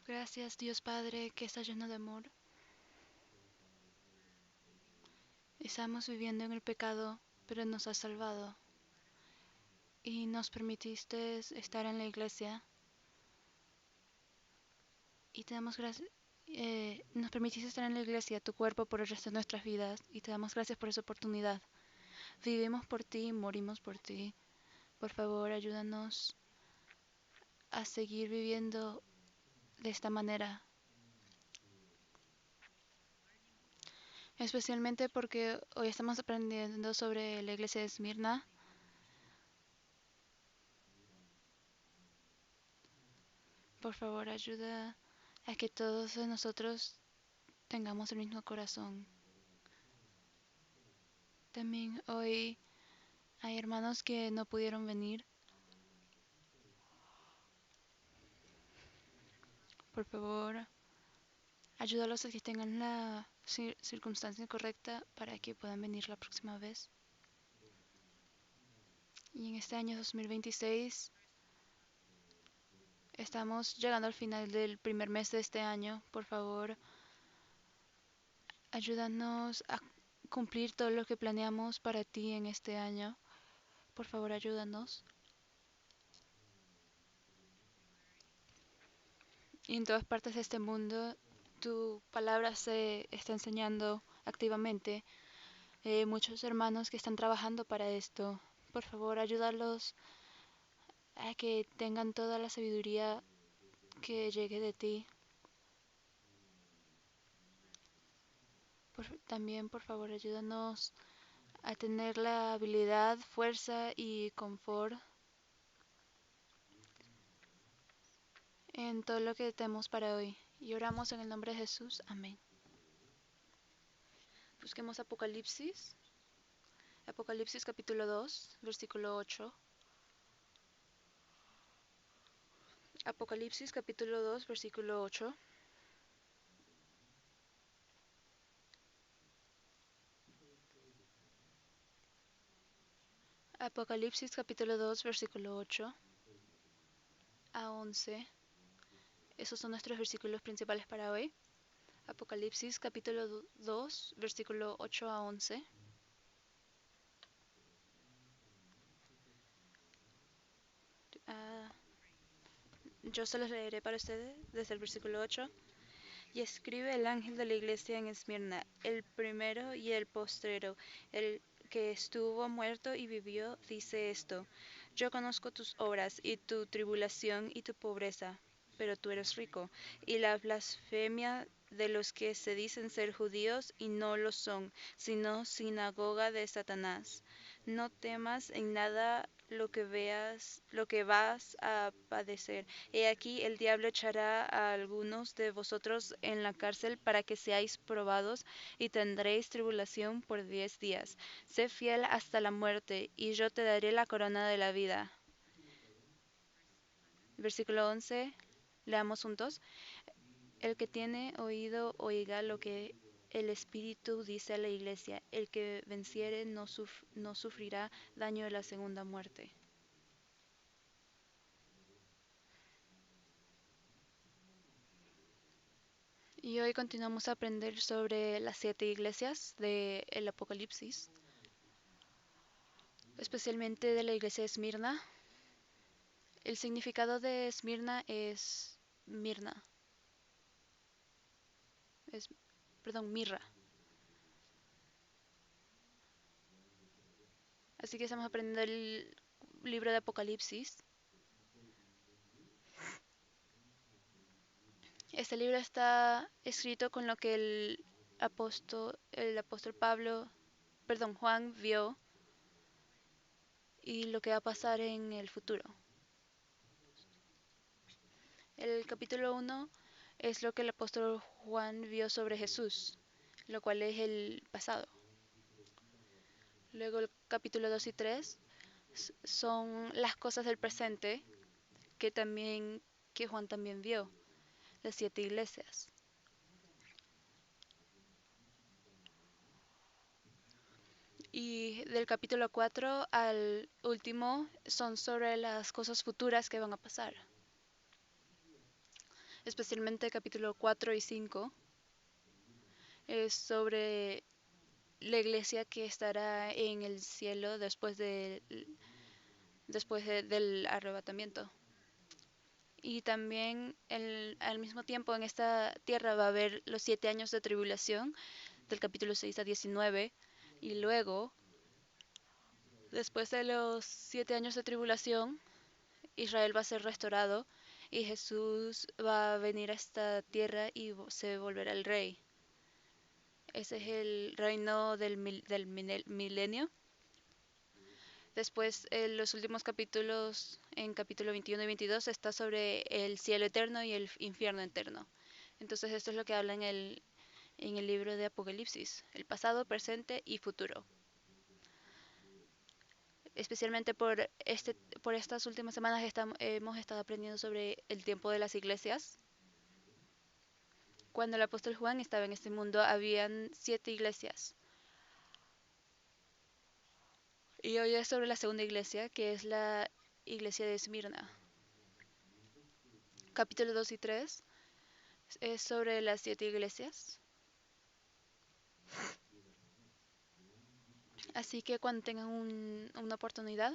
Gracias, Dios Padre, que está lleno de amor. Estamos viviendo en el pecado, pero nos has salvado y nos permitiste estar en la iglesia y te damos gracias. Nos permitiste estar en la iglesia, tu cuerpo, por el resto de nuestras vidas y te damos gracias por esa oportunidad. Vivimos por ti, morimos por ti. Por favor, ayúdanos a seguir viviendo de esta manera, especialmente porque hoy estamos aprendiendo sobre la iglesia de Esmirna. Por favor, ayuda a que todos nosotros tengamos el mismo corazón. También hoy hay hermanos que no pudieron venir. Por favor, ayúdalos a que tengan la circunstancia correcta para que puedan venir la próxima vez. Y en este año 2026 estamos llegando al final del primer mes de este año. Por favor, ayúdanos a cumplir todo lo que planeamos para ti en este año. Por favor, ayúdanos. Y en todas partes de este mundo, tu palabra se está enseñando activamente. Muchos hermanos que están trabajando para esto. Por favor, ayúdalos a que tengan toda la sabiduría que llegue de ti. También, por favor, ayúdanos a tener la habilidad, fuerza y confort en todo lo que tenemos para hoy. Y oramos en el nombre de Jesús. Amén. Busquemos Apocalipsis. Apocalipsis capítulo 2, versículo 8. Apocalipsis capítulo 2, versículo 8. Apocalipsis capítulo 2, versículo 8 a 11. Esos son nuestros versículos principales para hoy. Apocalipsis capítulo 2, versículo 8 a 11. Ah, yo se los leeré para ustedes desde el versículo 8. Y escribe el ángel de la iglesia en Esmirna, el primero y el postrero, el que estuvo muerto y vivió, dice esto: Yo conozco tus obras y tu tribulación y tu pobreza, pero tú eres rico, y la blasfemia de los que se dicen ser judíos y no lo son, sino sinagoga de Satanás. No temas en nada lo que vas a padecer. He aquí el diablo echará a algunos de vosotros en la cárcel para que seáis probados y tendréis tribulación por 10 días. Sé fiel hasta la muerte, y yo te daré la corona de la vida. Versículo 11. Leamos juntos. El que tiene oído, oiga lo que el Espíritu dice a la iglesia. El que venciere no sufrirá daño de la segunda muerte. Y hoy continuamos a aprender sobre las 7 iglesias del Apocalipsis, especialmente de la iglesia de Esmirna. El significado de Esmirna es Mirna, es, perdón, mirra. Así que estamos aprendiendo el libro de Apocalipsis. Este libro está escrito con lo que el apóstol Pablo, perdón, Juan vio y lo que va a pasar en el futuro. El capítulo 1 es lo que el apóstol Juan vio sobre Jesús, lo cual es el pasado. Luego el capítulo 2 y 3 son las cosas del presente que Juan también vio, las 7 iglesias. Y del capítulo 4 al último son sobre las cosas futuras que van a pasar. especialmente capítulo 4 y 5, es sobre la iglesia que estará en el cielo del arrebatamiento. Y también al mismo tiempo en esta tierra va a haber los 7 años de tribulación del capítulo 6 a 19. Y luego, después de los 7 años de tribulación, Israel va a ser restaurado y Jesús va a venir a esta tierra y se volverá el rey. Ese es el reino del milenio. Después, en los últimos capítulos, en capítulo 21 y 22, está sobre el cielo eterno y el infierno eterno. Entonces, esto es lo que habla en el libro de Apocalipsis, el pasado, presente y futuro. Especialmente por estas últimas semanas hemos estado aprendiendo sobre el tiempo de las iglesias. Cuando el apóstol Juan estaba en este mundo, habían 7 iglesias. Y hoy es sobre la segunda iglesia, que es la iglesia de Esmirna. Capítulo 2 y 3 es sobre las 7 iglesias. Así que cuando tengan una oportunidad,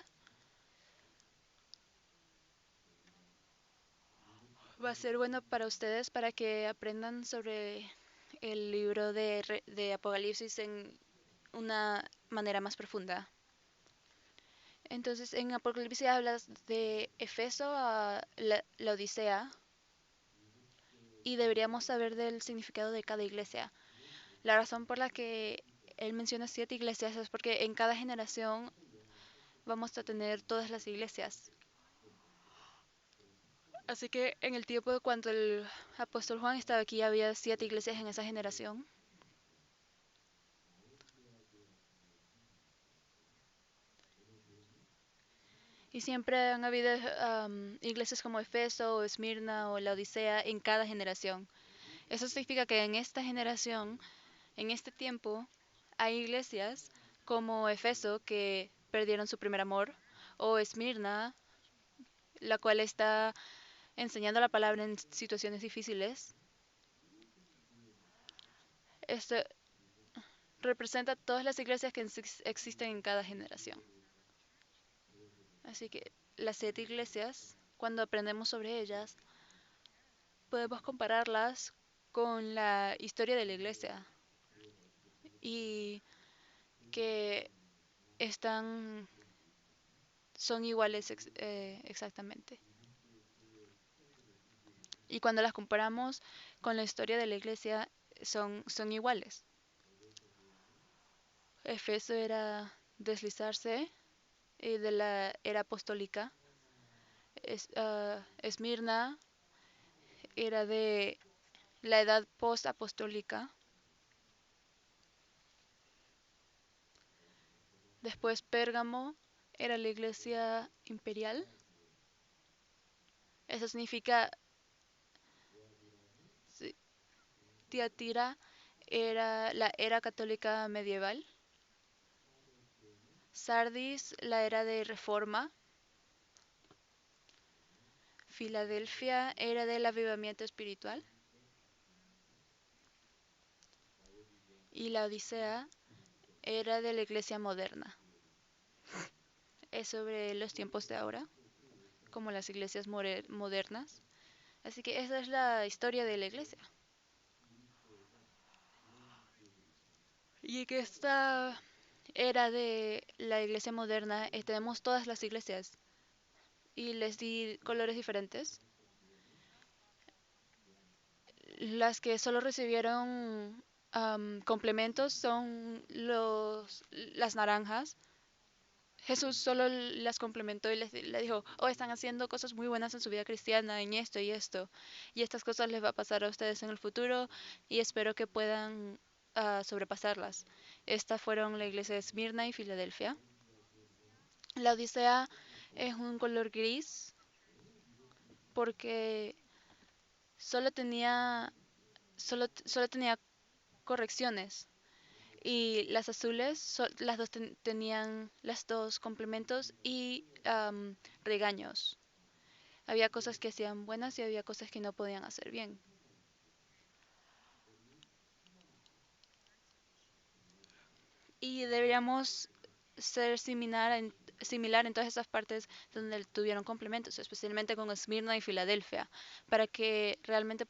va a ser bueno para ustedes para que aprendan sobre el libro de Apocalipsis en una manera más profunda. Entonces, en Apocalipsis hablas de Efeso a la Odisea y deberíamos saber del significado de cada iglesia. La razón por la que él menciona 7 iglesias es porque en cada generación vamos a tener todas las iglesias. Así que en el tiempo de cuando el apóstol Juan estaba aquí, había 7 iglesias en esa generación. Y siempre han habido iglesias como Efeso o Esmirna o la Odisea en cada generación. Eso significa que en esta generación, en este tiempo, hay iglesias como Efeso que perdieron su primer amor, o Esmirna, la cual está enseñando la palabra en situaciones difíciles. Esto representa todas las iglesias que existen en cada generación. Así que las 7 iglesias, cuando aprendemos sobre ellas, podemos compararlas con la historia de la iglesia y que son iguales exactamente. Y cuando las comparamos con la historia de la iglesia, son iguales. Efeso era deslizarse de la era apostólica. Esmirna era de la edad post-apostólica. Después Pérgamo era la iglesia imperial. Eso significa Tiatira era la era católica medieval. Sardis, la era de reforma. Filadelfia era del avivamiento espiritual. Y la Odisea era de la iglesia moderna. Es sobre los tiempos de ahora, como las iglesias modernas. Así que esa es la historia de la iglesia. Y que esta era de la iglesia moderna, tenemos todas las iglesias. Y les di colores diferentes. Las que solo recibieron complementos son las naranjas. Jesús solo las complementó y le dijo, oh, están haciendo cosas muy buenas en su vida cristiana, en esto y esto. Y estas cosas les va a pasar a ustedes en el futuro y espero que puedan sobrepasarlas. Estas fueron la iglesia de Esmirna y Filadelfia. La Odisea es un color gris porque solo tenía, solo tenía correcciones. Y las azules, las dos tenían las dos complementos y regaños. Había cosas que hacían buenas y había cosas que no podían hacer bien. Y deberíamos ser similar en todas esas partes donde tuvieron complementos, especialmente con Esmirna y Filadelfia, para que realmente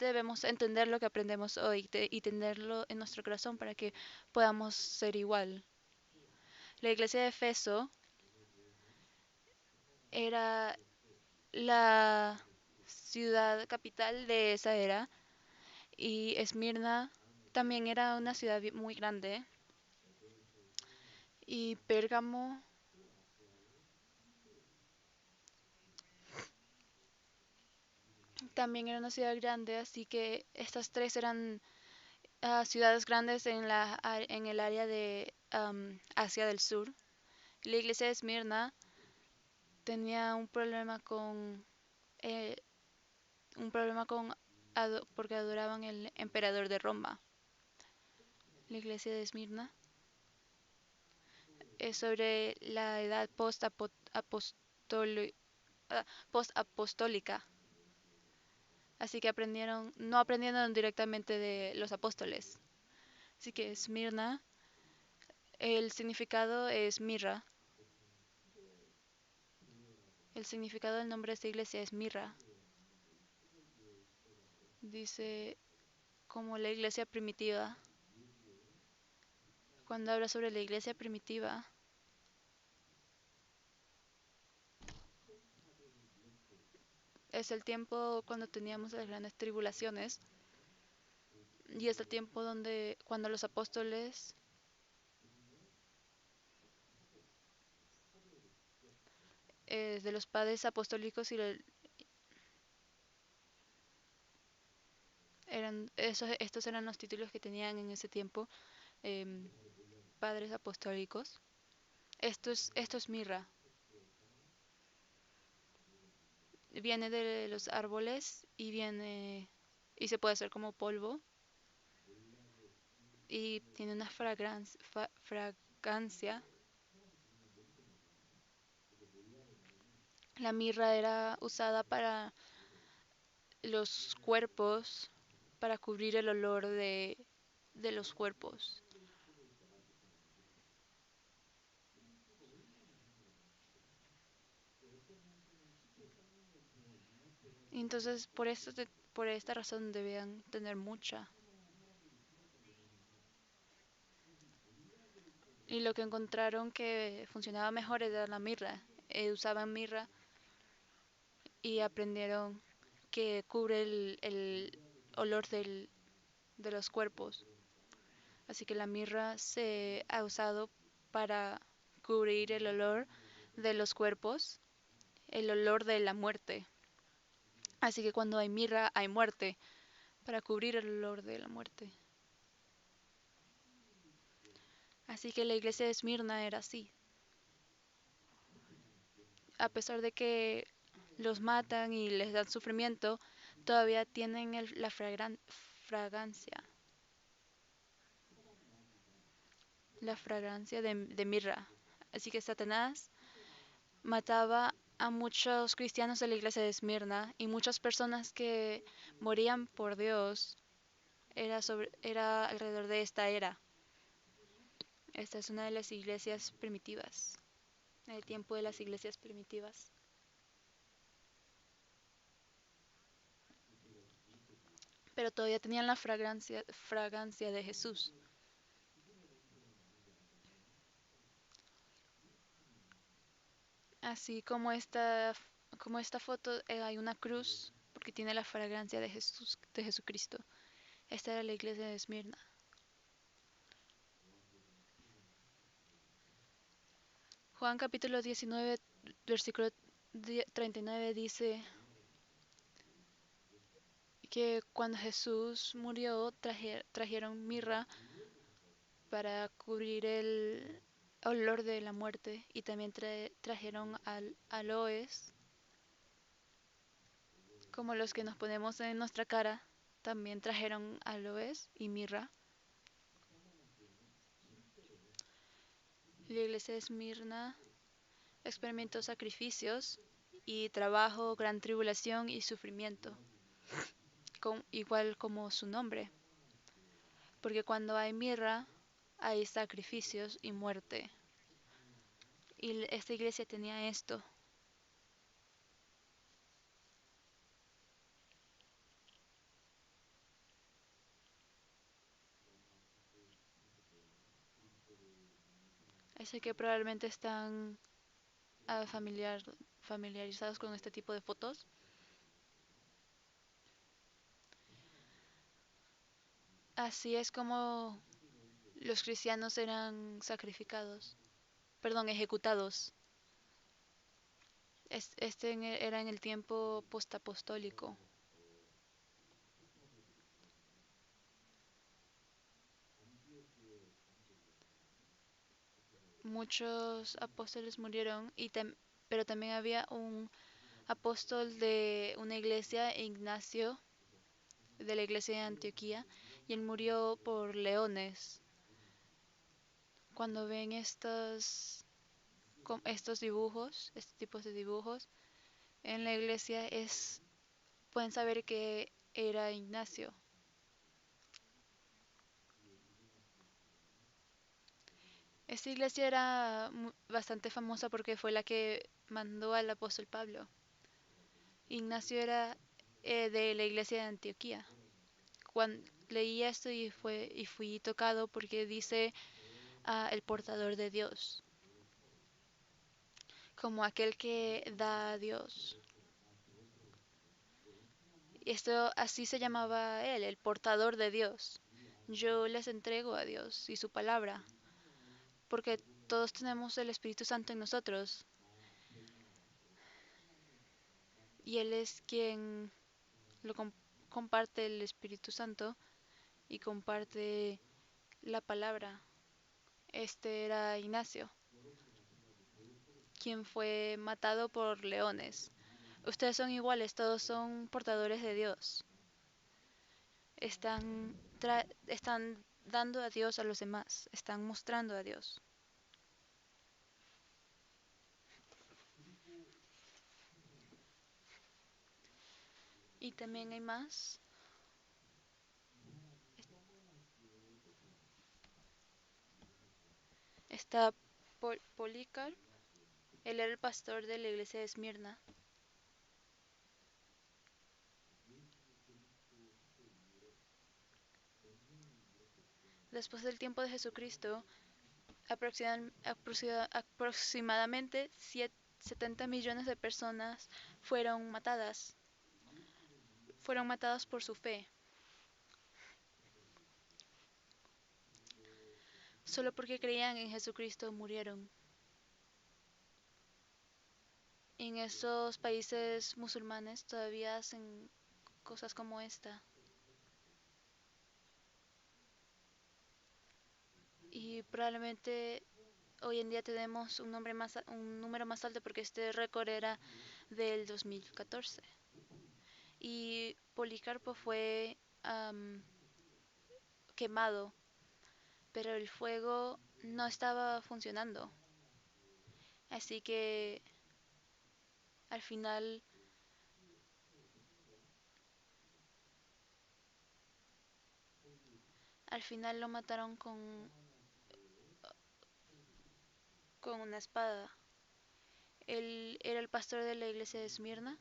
debemos entender lo que aprendemos hoy y tenerlo en nuestro corazón para que podamos ser igual. La iglesia de Efeso era la ciudad capital de esa era y Esmirna también era una ciudad muy grande y Pérgamo también era una ciudad grande, así que estas tres eran ciudades grandes en el área de Asia del Sur. La iglesia de Esmirna tenía eh, un problema con porque adoraban el emperador de Roma. La iglesia de Esmirna es sobre la edad post-apostólica. Así que no aprendieron directamente de los apóstoles. Así que Esmirna, el significado es mirra. El significado del nombre de esta iglesia es mirra. Dice como la iglesia primitiva. Cuando habla sobre la iglesia primitiva, es el tiempo cuando teníamos las grandes tribulaciones y es el tiempo donde cuando los apóstoles de los padres apostólicos estos eran los títulos que tenían en ese tiempo, em, padres apostólicos. Esto es mirra. Viene de los árboles y se puede hacer como polvo y tiene una fragancia. La mirra era usada para los cuerpos, para cubrir el olor de los cuerpos. Entonces, por esta razón debían tener mucha. Y lo que encontraron que funcionaba mejor era la mirra. Usaban mirra y aprendieron que cubre el olor de los cuerpos. Así que la mirra se ha usado para cubrir el olor de los cuerpos, el olor de la muerte. Así que cuando hay mirra hay muerte, para cubrir el olor de la muerte. Así que la iglesia de Esmirna era así. A pesar de que los matan y les dan sufrimiento, todavía tienen fragancia, la fragancia de mirra. Así que Satanás mataba a muchos cristianos de la iglesia de Esmirna y muchas personas que morían por Dios era alrededor de esta era. Esta es una de las iglesias primitivas, el tiempo de las iglesias primitivas. Pero todavía tenían la fragancia de Jesús. Así como esta foto, hay una cruz porque tiene la fragancia de Jesús, de Jesucristo. Esta era la iglesia de Esmirna. Juan capítulo 19, versículo 39 dice que cuando Jesús murió trajeron mirra para cubrir el olor de la muerte y también trajeron aloes como los que nos ponemos en nuestra cara. También trajeron aloes y mirra. La iglesia de Esmirna experimentó sacrificios y trabajo, gran tribulación y sufrimiento, igual como su nombre, porque cuando hay mirra, hay sacrificios y muerte. Y esta iglesia tenía esto. Así que probablemente están familiarizados con este tipo de fotos. Así es como los cristianos eran sacrificados, perdón, ejecutados. Era en el tiempo postapostólico. Muchos apóstoles murieron, pero también había un apóstol de una iglesia, Ignacio, de la iglesia de Antioquía, y él murió por leones. Cuando ven estos dibujos, este tipo de dibujos, en la iglesia pueden saber que era Ignacio. Esta iglesia era bastante famosa porque fue la que mandó al apóstol Pablo. Ignacio era de la iglesia de Antioquía. Cuando leí esto y fui tocado porque dice el portador de Dios, como aquel que da a Dios. Esto así se llamaba él, el portador de Dios. Yo les entrego a Dios y su palabra, porque todos tenemos el Espíritu Santo en nosotros y Él es quien lo comparte el Espíritu Santo y comparte la palabra. Este era Ignacio, quien fue matado por leones. Ustedes son iguales, todos son portadores de Dios. Están dando a Dios a los demás, están mostrando a Dios. Y también hay más. Está Polícar, él era el pastor de la iglesia de Esmirna. Después del tiempo de Jesucristo, aproximadamente 70 millones de personas fueron matadas. Fueron matadas por su fe, solo porque creían en Jesucristo murieron. En esos países musulmanes todavía hacen cosas como esta. Y probablemente hoy en día tenemos un número más alto porque este récord era del 2014. Y Policarpo fue quemado, pero el fuego no estaba funcionando. Así que al final, al final lo mataron con una espada. Él era el pastor de la iglesia de Esmirna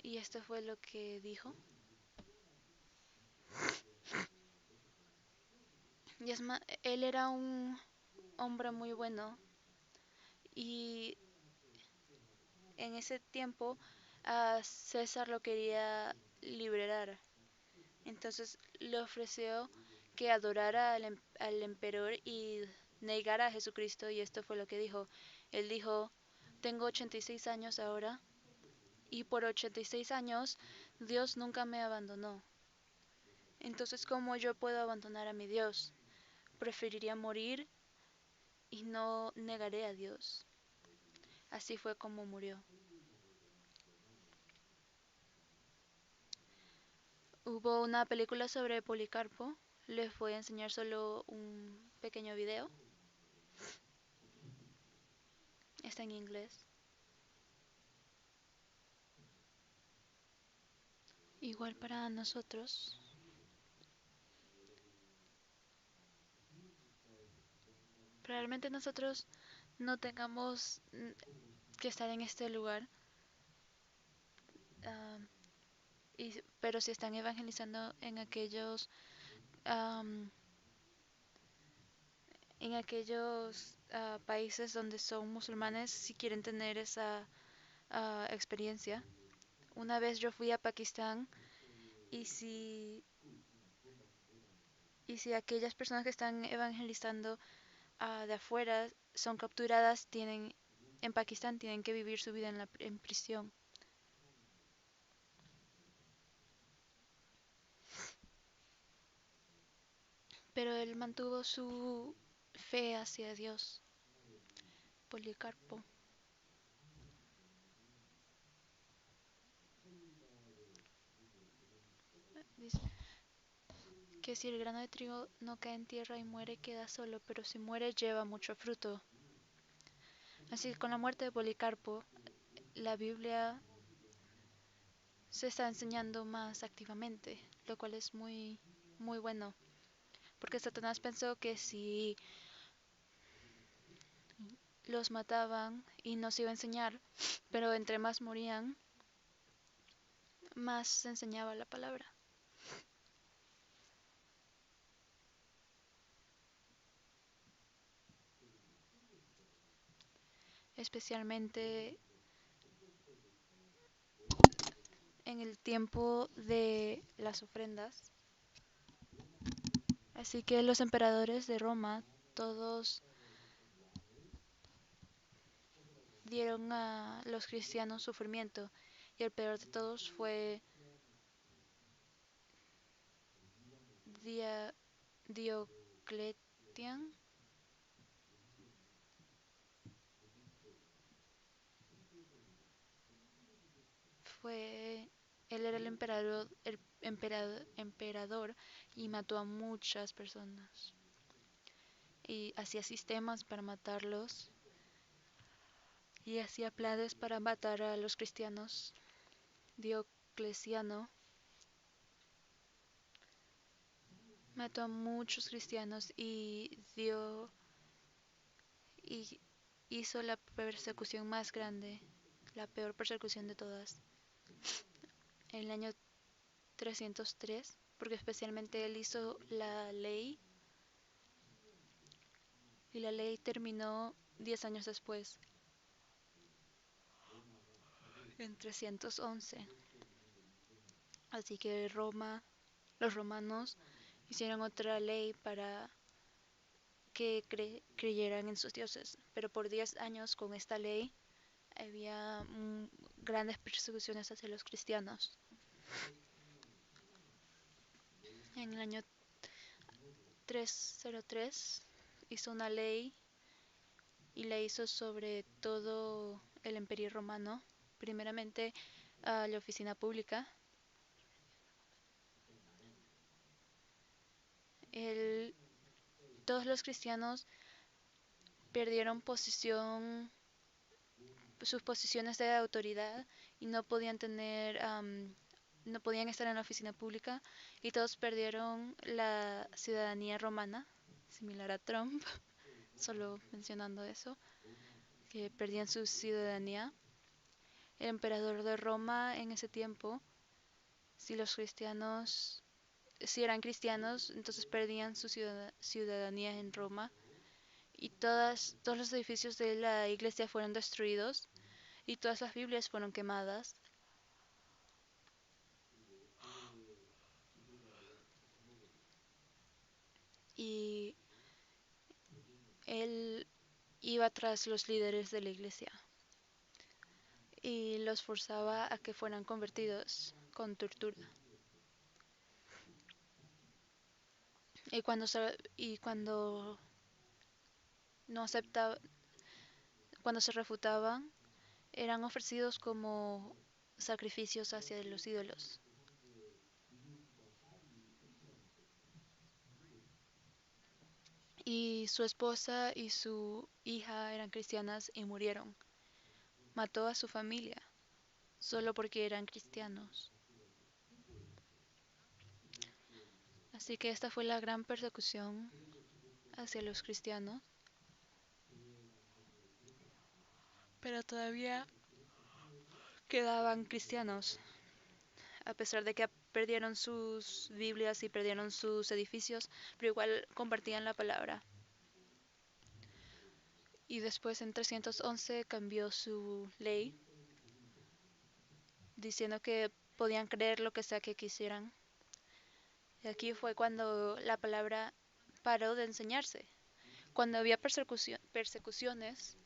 y esto fue lo que dijo. Y él era un hombre muy bueno y en ese tiempo a César lo quería liberar. Entonces le ofreció que adorara al emperador y negara a Jesucristo y esto fue lo que dijo. Él dijo, tengo 86 años ahora y por 86 años Dios nunca me abandonó. Entonces, ¿cómo yo puedo abandonar a mi Dios? Preferiría morir y no negaré a Dios. Así fue como murió. Hubo una película sobre Policarpo. Les voy a enseñar solo un pequeño video. Está en inglés. Igual para nosotros, probablemente nosotros no tengamos que estar en este lugar, ah, pero si están evangelizando en aquellos países donde son musulmanes, si quieren tener esa experiencia. Una vez yo fui a Pakistán y si aquellas personas que están evangelizando de afuera son capturadas, en Pakistán tienen que vivir su vida en prisión. Pero él mantuvo su fe hacia Dios, Policarpo. Dice que si el grano de trigo no cae en tierra y muere, queda solo, pero si muere, lleva mucho fruto. Así que con la muerte de Policarpo, la Biblia se está enseñando más activamente, lo cual es muy, muy bueno, porque Satanás pensó que si los mataban y no se iba a enseñar, pero entre más morían, más se enseñaba la palabra. Especialmente en el tiempo de las ofrendas. Así que los emperadores de Roma todos dieron a los cristianos sufrimiento, y el peor de todos fue Dia- Diocletian. Fue, él era el emperador y mató a muchas personas. Y hacía sistemas para matarlos y hacía planes para matar a los cristianos. Diocleciano mató a muchos cristianos y hizo la persecución más grande, la peor persecución de todas, en el año 303, porque especialmente él hizo la ley y la ley terminó 10 años después, en 311. Así que los romanos hicieron otra ley para que creyeran en sus dioses, pero por 10 años con esta ley había grandes persecuciones hacia los cristianos. En el año 303 hizo una ley y la hizo sobre todo el imperio romano, primeramente a la oficina pública. El- Todos los cristianos perdieron sus posiciones de autoridad y no podían estar en la oficina pública, y todos perdieron la ciudadanía romana, similar a Trump, solo mencionando eso, que perdían su ciudadanía. El emperador de Roma en ese tiempo, si los cristianos, si eran cristianos, entonces perdían su ciudadanía en Roma, y todos los edificios de la iglesia fueron destruidos y todas las Biblias fueron quemadas. Y él iba tras los líderes de la iglesia y los forzaba a que fueran convertidos con tortura. Y cuando no aceptaba, cuando se refutaban, eran ofrecidos como sacrificios hacia los ídolos. Y su esposa y su hija eran cristianas y murieron. Mató a su familia solo porque eran cristianos. Así que esta fue la gran persecución hacia los cristianos, pero todavía quedaban cristianos, a pesar de que perdieron sus Biblias y perdieron sus edificios, pero igual compartían la palabra. Y después en 311 cambió su ley, diciendo que podían creer lo que sea que quisieran. Y aquí fue cuando la palabra paró de enseñarse. Cuando había persecuciones,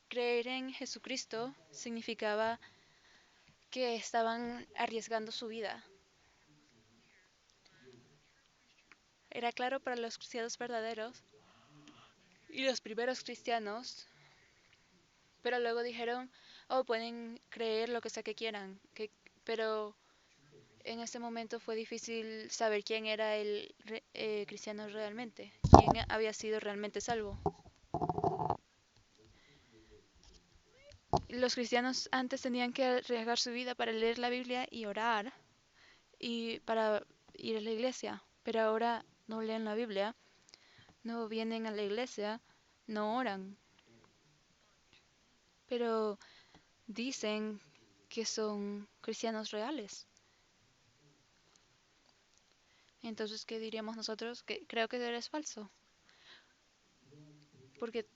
creer en Jesucristo significaba que estaban arriesgando su vida. Era claro para los cristianos verdaderos y los primeros cristianos, pero luego dijeron, oh, pueden creer lo que sea que quieran, pero en ese momento fue difícil saber quién era el cristiano realmente, quién había sido realmente salvo. Los cristianos antes tenían que arriesgar su vida para leer la Biblia y orar y para ir a la iglesia, pero ahora no leen la Biblia, no vienen a la iglesia, no oran, pero dicen que son cristianos reales. Entonces, ¿qué diríamos nosotros? Que creo que eres falso. Porque,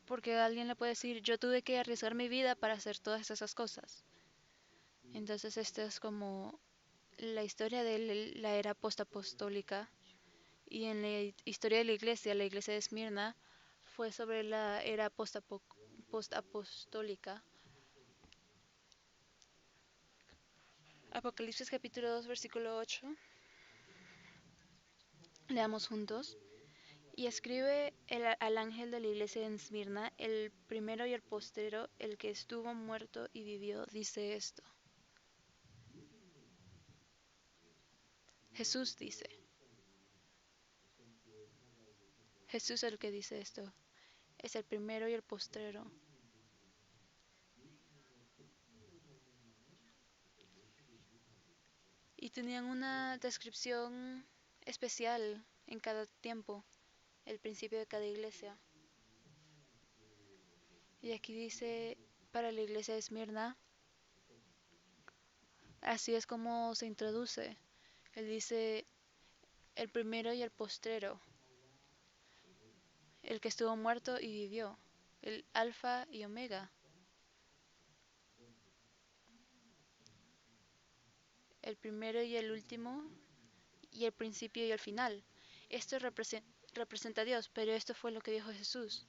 porque alguien le puede decir, yo tuve que arriesgar mi vida para hacer todas esas cosas. Entonces, esto es como la historia de la era postapostólica. Y en la historia de la iglesia de Esmirna, fue sobre la era postapostólica. Apocalipsis capítulo 2, versículo 8. Leamos juntos. Y escribe al ángel de la iglesia en Esmirna, el primero y el postrero, el que estuvo muerto y vivió, dice esto. Jesús dice. Jesús es el que dice esto. Es el primero y el postrero. Y tenían una descripción especial en cada tiempo, el principio de cada iglesia. Y aquí dice para la iglesia de Esmirna, así es como se introduce. Él dice el primero y el postrero, el que estuvo muerto y vivió, el alfa y omega, el primero y el último, y el principio y el final. Esto representa a Dios, pero esto fue lo que dijo Jesús.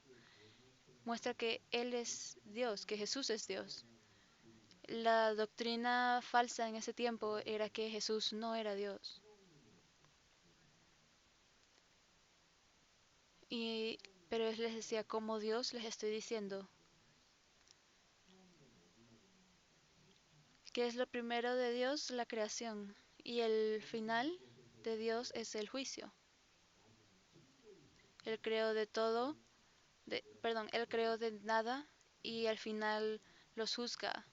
Muestra que Él es Dios, que Jesús es Dios. La doctrina falsa en ese tiempo era que Jesús no era Dios. Y, pero Él les decía, como Dios les estoy diciendo, que es lo primero de Dios, la creación, y el final de Dios es el juicio. Él creó de todo, Él creó de nada y al final los juzga,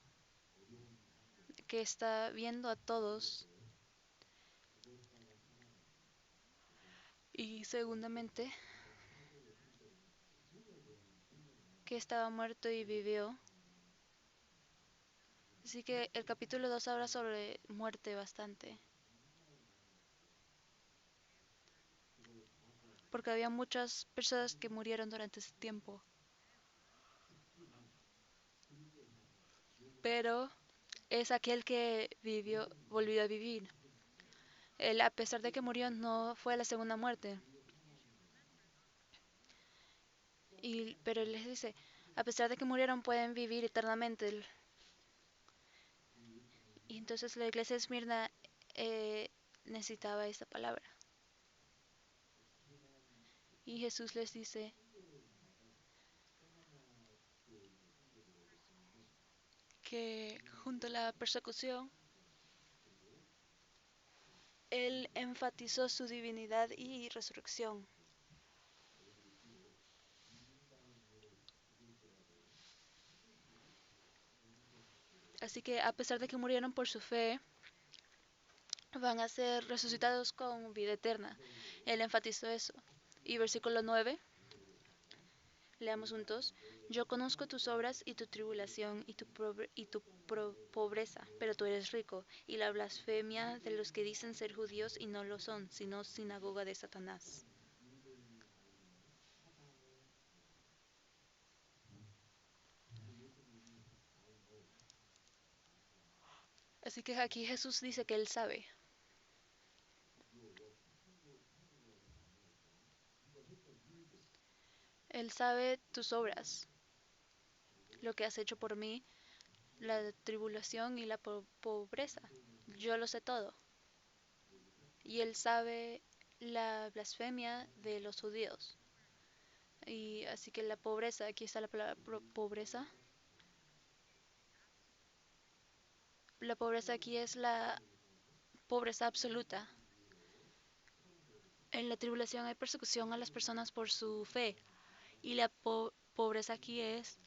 que está viendo a todos. Y segundamente, que estaba muerto y vivió. Así que el capítulo 2 habla sobre muerte bastante. Porque había muchas personas que murieron durante ese tiempo. Pero es aquel que vivió, volvió a vivir. Él, a pesar de que murió, no fue la segunda muerte. Pero él les dice, a pesar de que murieron, pueden vivir eternamente. Y entonces la iglesia de Esmirna necesitaba esta palabra. Y Jesús les dice que junto a la persecución, Él enfatizó su divinidad y resurrección. Así que a pesar de que murieron por su fe, van a ser resucitados con vida eterna. Él enfatizó eso. Y versículo 9, leamos juntos. Yo conozco tus obras y tu tribulación y tu pobreza, pero tú eres rico, y la blasfemia de los que dicen ser judíos y no lo son, sino sinagoga de Satanás. Así que aquí Jesús dice que Él sabe. Él sabe tus obras, lo que has hecho por mí, la tribulación y la pobreza. Yo lo sé todo. Y Él sabe la blasfemia de los judíos. Y así que la pobreza, aquí está la palabra pobreza. La pobreza aquí es la pobreza absoluta. En la tribulación hay persecución a las personas por su fe. Y la pobreza aquí es,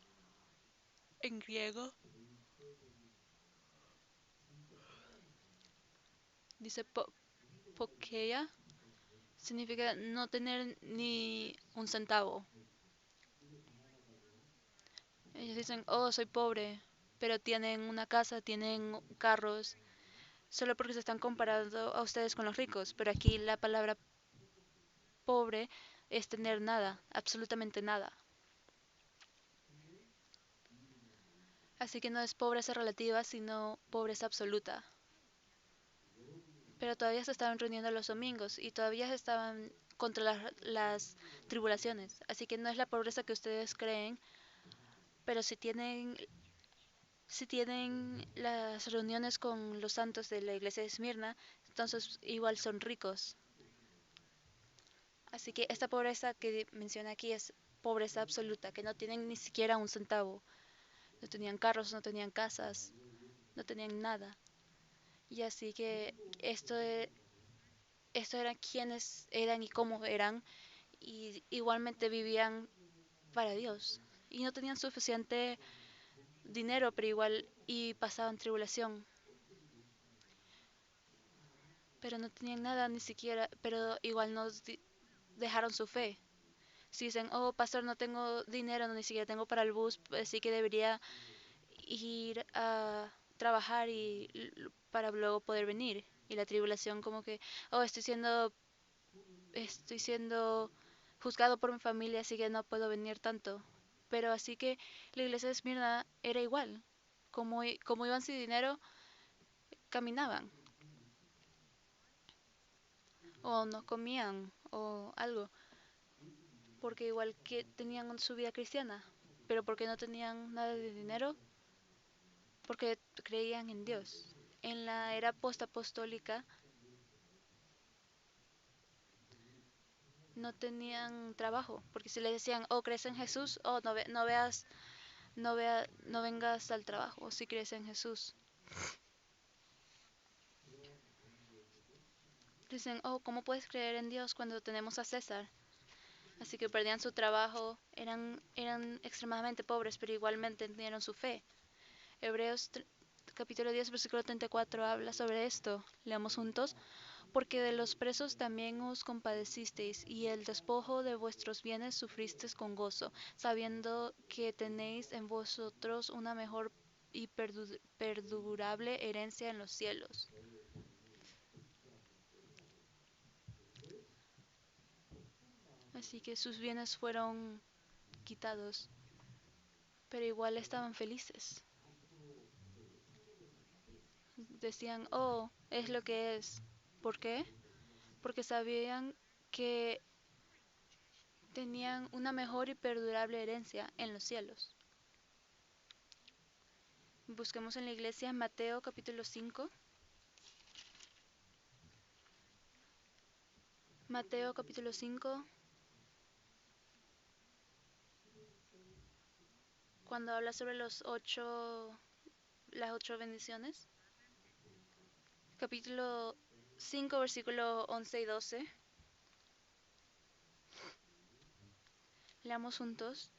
en griego, dice pokeia, significa no tener ni un centavo. Ellos dicen, oh, soy pobre, pero tienen una casa, tienen carros, solo porque se están comparando a ustedes con los ricos. Pero aquí la palabra pobre es tener nada, absolutamente nada. Así que no es pobreza relativa, sino pobreza absoluta. Pero todavía se estaban reuniendo los domingos y todavía estaban contra las tribulaciones. Así que no es la pobreza que ustedes creen, pero si tienen las reuniones con los santos de la iglesia de Esmirna, entonces igual son ricos. Así que esta pobreza que menciona aquí es pobreza absoluta, que no tienen ni siquiera un centavo. No tenían carros, no tenían casas, no tenían nada. Y así que esto eran quienes eran y cómo eran, y igualmente vivían para Dios. Y no tenían suficiente dinero, pero igual, y pasaban tribulación. Pero no tenían nada ni siquiera, pero igual no dejaron su fe. Si dicen, oh, pastor, no tengo dinero, no, ni siquiera tengo para el bus, así que debería ir a trabajar para luego poder venir. Y la tribulación como que, oh, estoy siendo juzgado por mi familia, así que no puedo venir tanto. Pero así que la iglesia de Esmirna era igual. Como iban sin dinero, caminaban. O no comían o algo. Porque igual que tenían su vida cristiana. Pero porque no tenían nada de dinero, porque creían en Dios. En la era postapostólica no tenían trabajo, porque si le decían, oh, crees en Jesús, oh, no vengas al trabajo, si crees en Jesús. Dicen, oh, ¿cómo puedes creer en Dios cuando tenemos a César? Así que perdían su trabajo, eran extremadamente pobres, pero igualmente tenían su fe. Hebreos capítulo 10, versículo 34 habla sobre esto. Leamos juntos. Porque de los presos también os compadecisteis, y el despojo de vuestros bienes sufristeis con gozo, sabiendo que tenéis en vosotros una mejor y perdurable herencia en los cielos. Así que sus bienes fueron quitados, pero igual estaban felices. Decían, oh, es lo que es. ¿Por qué? Porque sabían que tenían una mejor y perdurable herencia en los cielos. Busquemos en la iglesia Mateo capítulo 5. Mateo capítulo 5, cuando habla sobre las ocho bendiciones. Capítulo 5, versículo 11 y 12. Leamos juntos.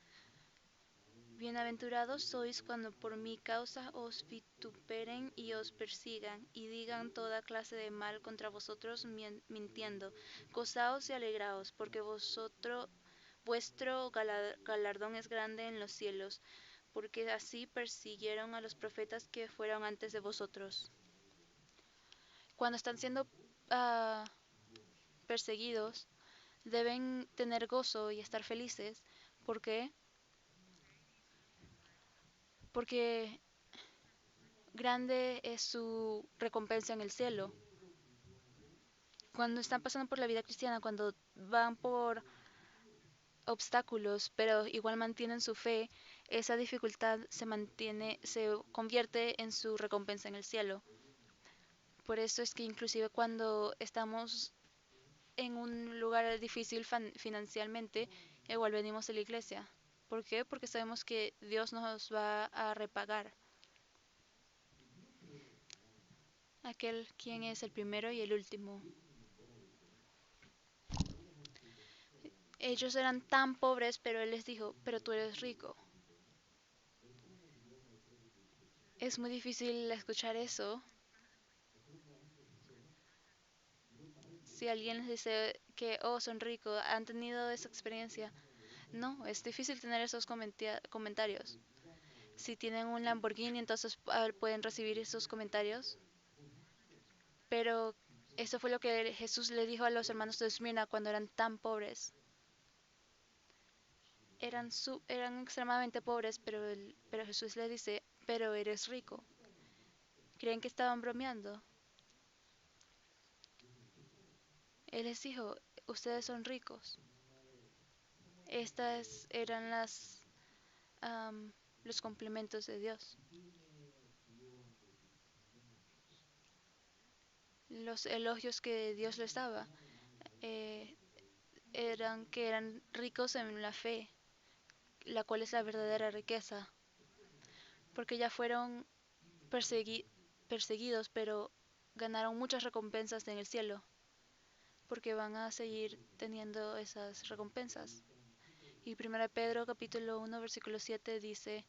Bienaventurados sois cuando por mi causa os vituperen y os persigan, y digan toda clase de mal contra vosotros mintiendo. Gozaos y alegraos, porque vuestro galardón es grande en los cielos, porque así persiguieron a los profetas que fueron antes de vosotros. Cuando están siendo ah, perseguidos, deben tener gozo y estar felices. ¿Por qué? Porque grande es su recompensa en el cielo. Cuando están pasando por la vida cristiana, cuando van por obstáculos, pero igual mantienen su fe, esa dificultad se convierte en su recompensa en el cielo. Por eso es que inclusive cuando estamos en un lugar difícil financieramente, igual venimos a la iglesia. ¿Por qué? Porque sabemos que Dios nos va a repagar. Aquel quien es el primero y el último. Ellos eran tan pobres, pero Él les dijo, pero tú eres rico. Es muy difícil escuchar eso. Si alguien les dice que, oh, son ricos, han tenido esa experiencia. No, es difícil tener esos comentarios. Si tienen un Lamborghini, entonces pueden recibir esos comentarios. Pero eso fue lo que Jesús le dijo a los hermanos de Esmirna cuando eran tan pobres. Eran extremadamente pobres, pero Jesús les dice, pero eres rico. ¿Creen que estaban bromeando? Él les dijo, ustedes son ricos. Estas eran los complementos de Dios. Los elogios que Dios les daba eh, eran que eran ricos en la fe, la cual es la verdadera riqueza, porque ya fueron perseguidos, pero ganaron muchas recompensas en el cielo, porque van a seguir teniendo esas recompensas. Y 1 Pedro capítulo 1 versículo 7 dice,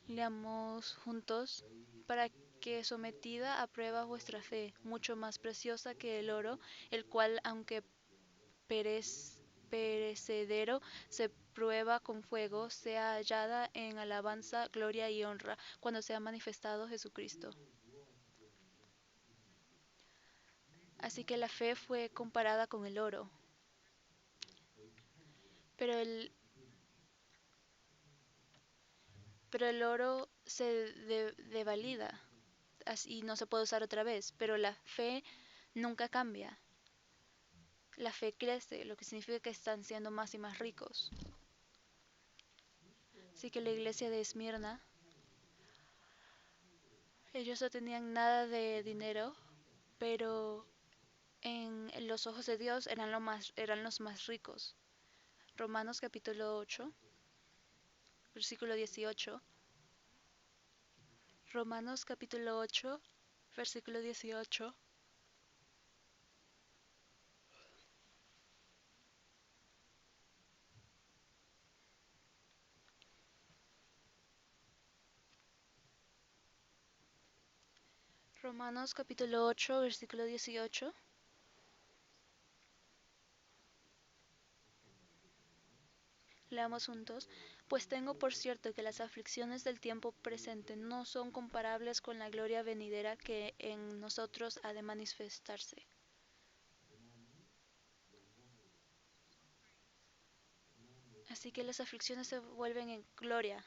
leamos juntos, para que sometida a prueba vuestra fe, mucho más preciosa que el oro, el cual aunque perecedero se prueba con fuego, sea hallada en alabanza, gloria y honra cuando sea manifestado Jesucristo. Así que la fe fue comparada con el oro, pero el oro se devalida y no se puede usar otra vez, pero la fe nunca cambia. La fe crece, lo que significa que están siendo más y más ricos. Así que la iglesia de Esmirna, ellos no tenían nada de dinero, pero en los ojos de Dios eran los más ricos. Romanos capítulo 8, versículo 18. Romanos capítulo 8, versículo 18. Romanos capítulo 8, versículo 18. Leamos juntos. Pues tengo por cierto que las aflicciones del tiempo presente no son comparables con la gloria venidera que en nosotros ha de manifestarse. Así que las aflicciones se vuelven en gloria.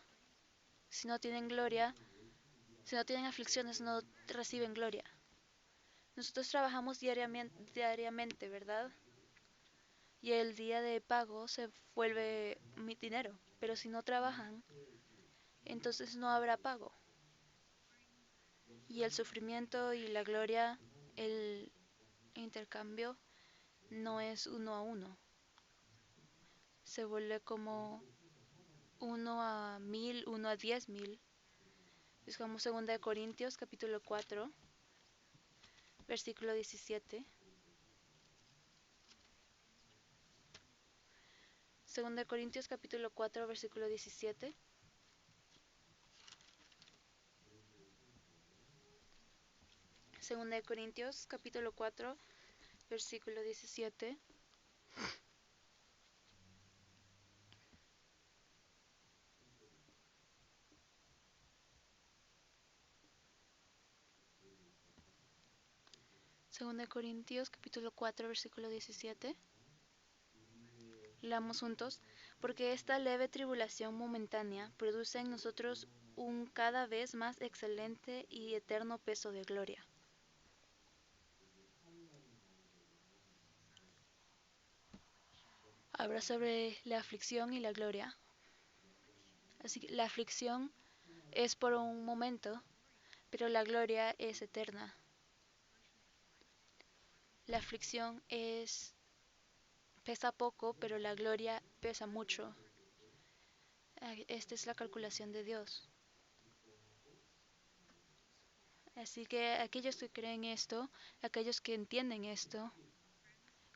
Si no tienen gloria, si no tienen aflicciones, no reciben gloria. Nosotros trabajamos diariamente, ¿verdad? Y el día de pago se vuelve mi dinero. Pero si no trabajan, entonces no habrá pago. Y el sufrimiento y la gloria, el intercambio, no es 1 a 1. Se vuelve como 1 a 1000, 1 a 10,000. Es como 2 Corintios capítulo 4, versículo 17. 2 Corintios capítulo 4, versículo 17. Segunda de Corintios, capítulo 4, versículo 17. Segunda de Corintios, capítulo 4, versículo 17. Leamos juntos. Porque esta leve tribulación momentánea produce en nosotros un cada vez más excelente y eterno peso de gloria. Habla sobre la aflicción y la gloria. Así que la aflicción es por un momento, pero la gloria es eterna. La aflicción pesa poco, pero la gloria pesa mucho. Esta es la calculación de Dios. Así que aquellos que creen esto, aquellos que entienden esto,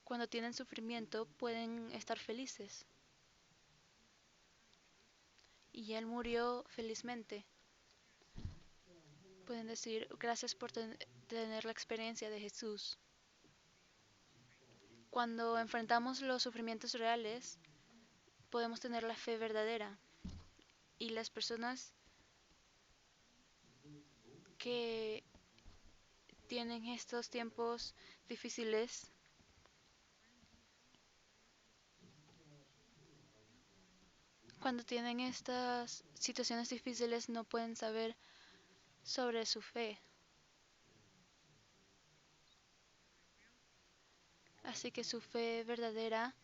cuando tienen sufrimiento pueden estar felices. Y Él murió felizmente. Pueden decir gracias por tener la experiencia de Jesús. Cuando enfrentamos los sufrimientos reales, podemos tener la fe verdadera. Y las personas que tienen estos tiempos difíciles, cuando tienen estas situaciones difíciles, no pueden saber sobre su fe. Así que su fe verdadera,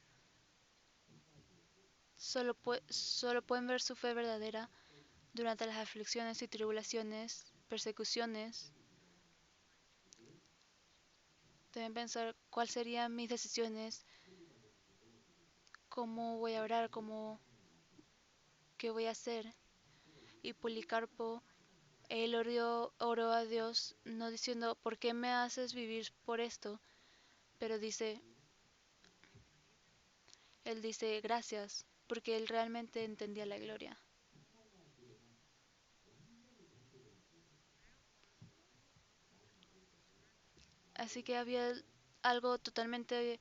solo pueden ver su fe verdadera durante las aflicciones y tribulaciones, persecuciones. Deben pensar cuáles serían mis decisiones, cómo voy a orar, qué voy a hacer. Y Policarpo, él oró a Dios, no diciendo, ¿por qué me haces vivir por esto? Pero él dice, gracias, porque él realmente entendía la gloria. Así que había algo totalmente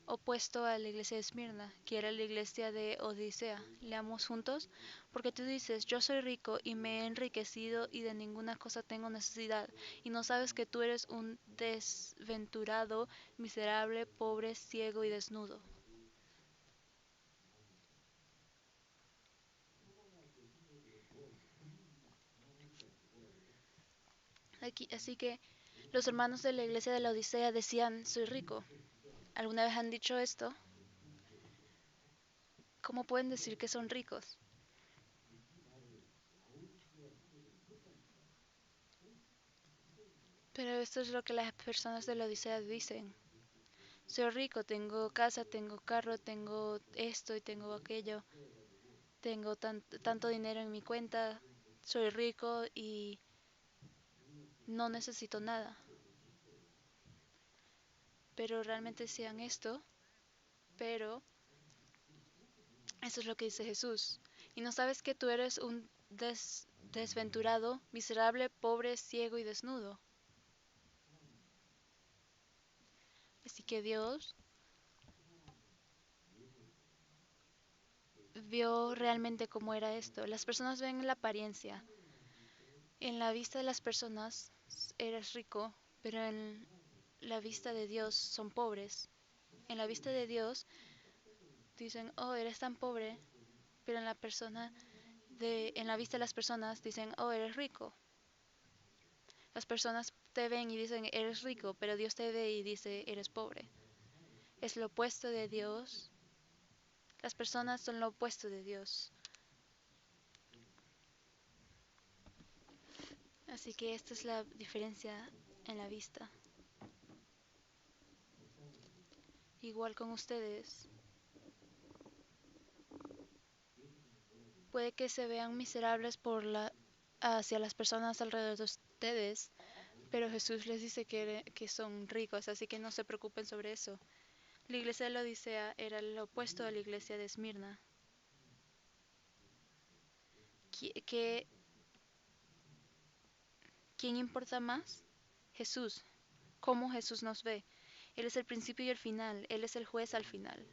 opuesto a la iglesia de Esmirna, que era la iglesia de Odisea. Leamos juntos. Porque tú dices, yo soy rico y me he enriquecido y de ninguna cosa tengo necesidad, y no sabes que tú eres un desventurado, miserable, pobre, ciego y desnudo. Así que los hermanos de la iglesia de la Odisea decían, soy rico. ¿Alguna vez han dicho esto? ¿Cómo pueden decir que son ricos? Pero esto es lo que las personas de la Odisea dicen. Soy rico, tengo casa, tengo carro, tengo esto y tengo aquello. Tengo tanto dinero en mi cuenta, soy rico y no necesito nada. Pero realmente decían esto, pero eso es lo que dice Jesús. Y no sabes que tú eres un desventurado, miserable, pobre, ciego y desnudo. Así que Dios vio realmente cómo era esto. Las personas ven la apariencia. En la vista de las personas eres rico, pero en la vista de Dios son pobres. En la vista de Dios dicen, oh, eres tan pobre, pero en la vista de las personas dicen, oh, eres rico. Las personas te ven y dicen, eres rico, pero Dios te ve y dice, eres pobre. Es lo opuesto de Dios. Las personas son lo opuesto de Dios. Así que esta es la diferencia en la vista. Igual con ustedes. Puede que se vean miserables hacia las personas alrededor de ustedes, pero Jesús les dice que son ricos, así que no se preocupen sobre eso. La iglesia de la Odisea era lo opuesto a la iglesia de Esmirna. ¿Quién importa más? Jesús, cómo Jesús nos ve. Él es el principio y el final, Él es el juez al final.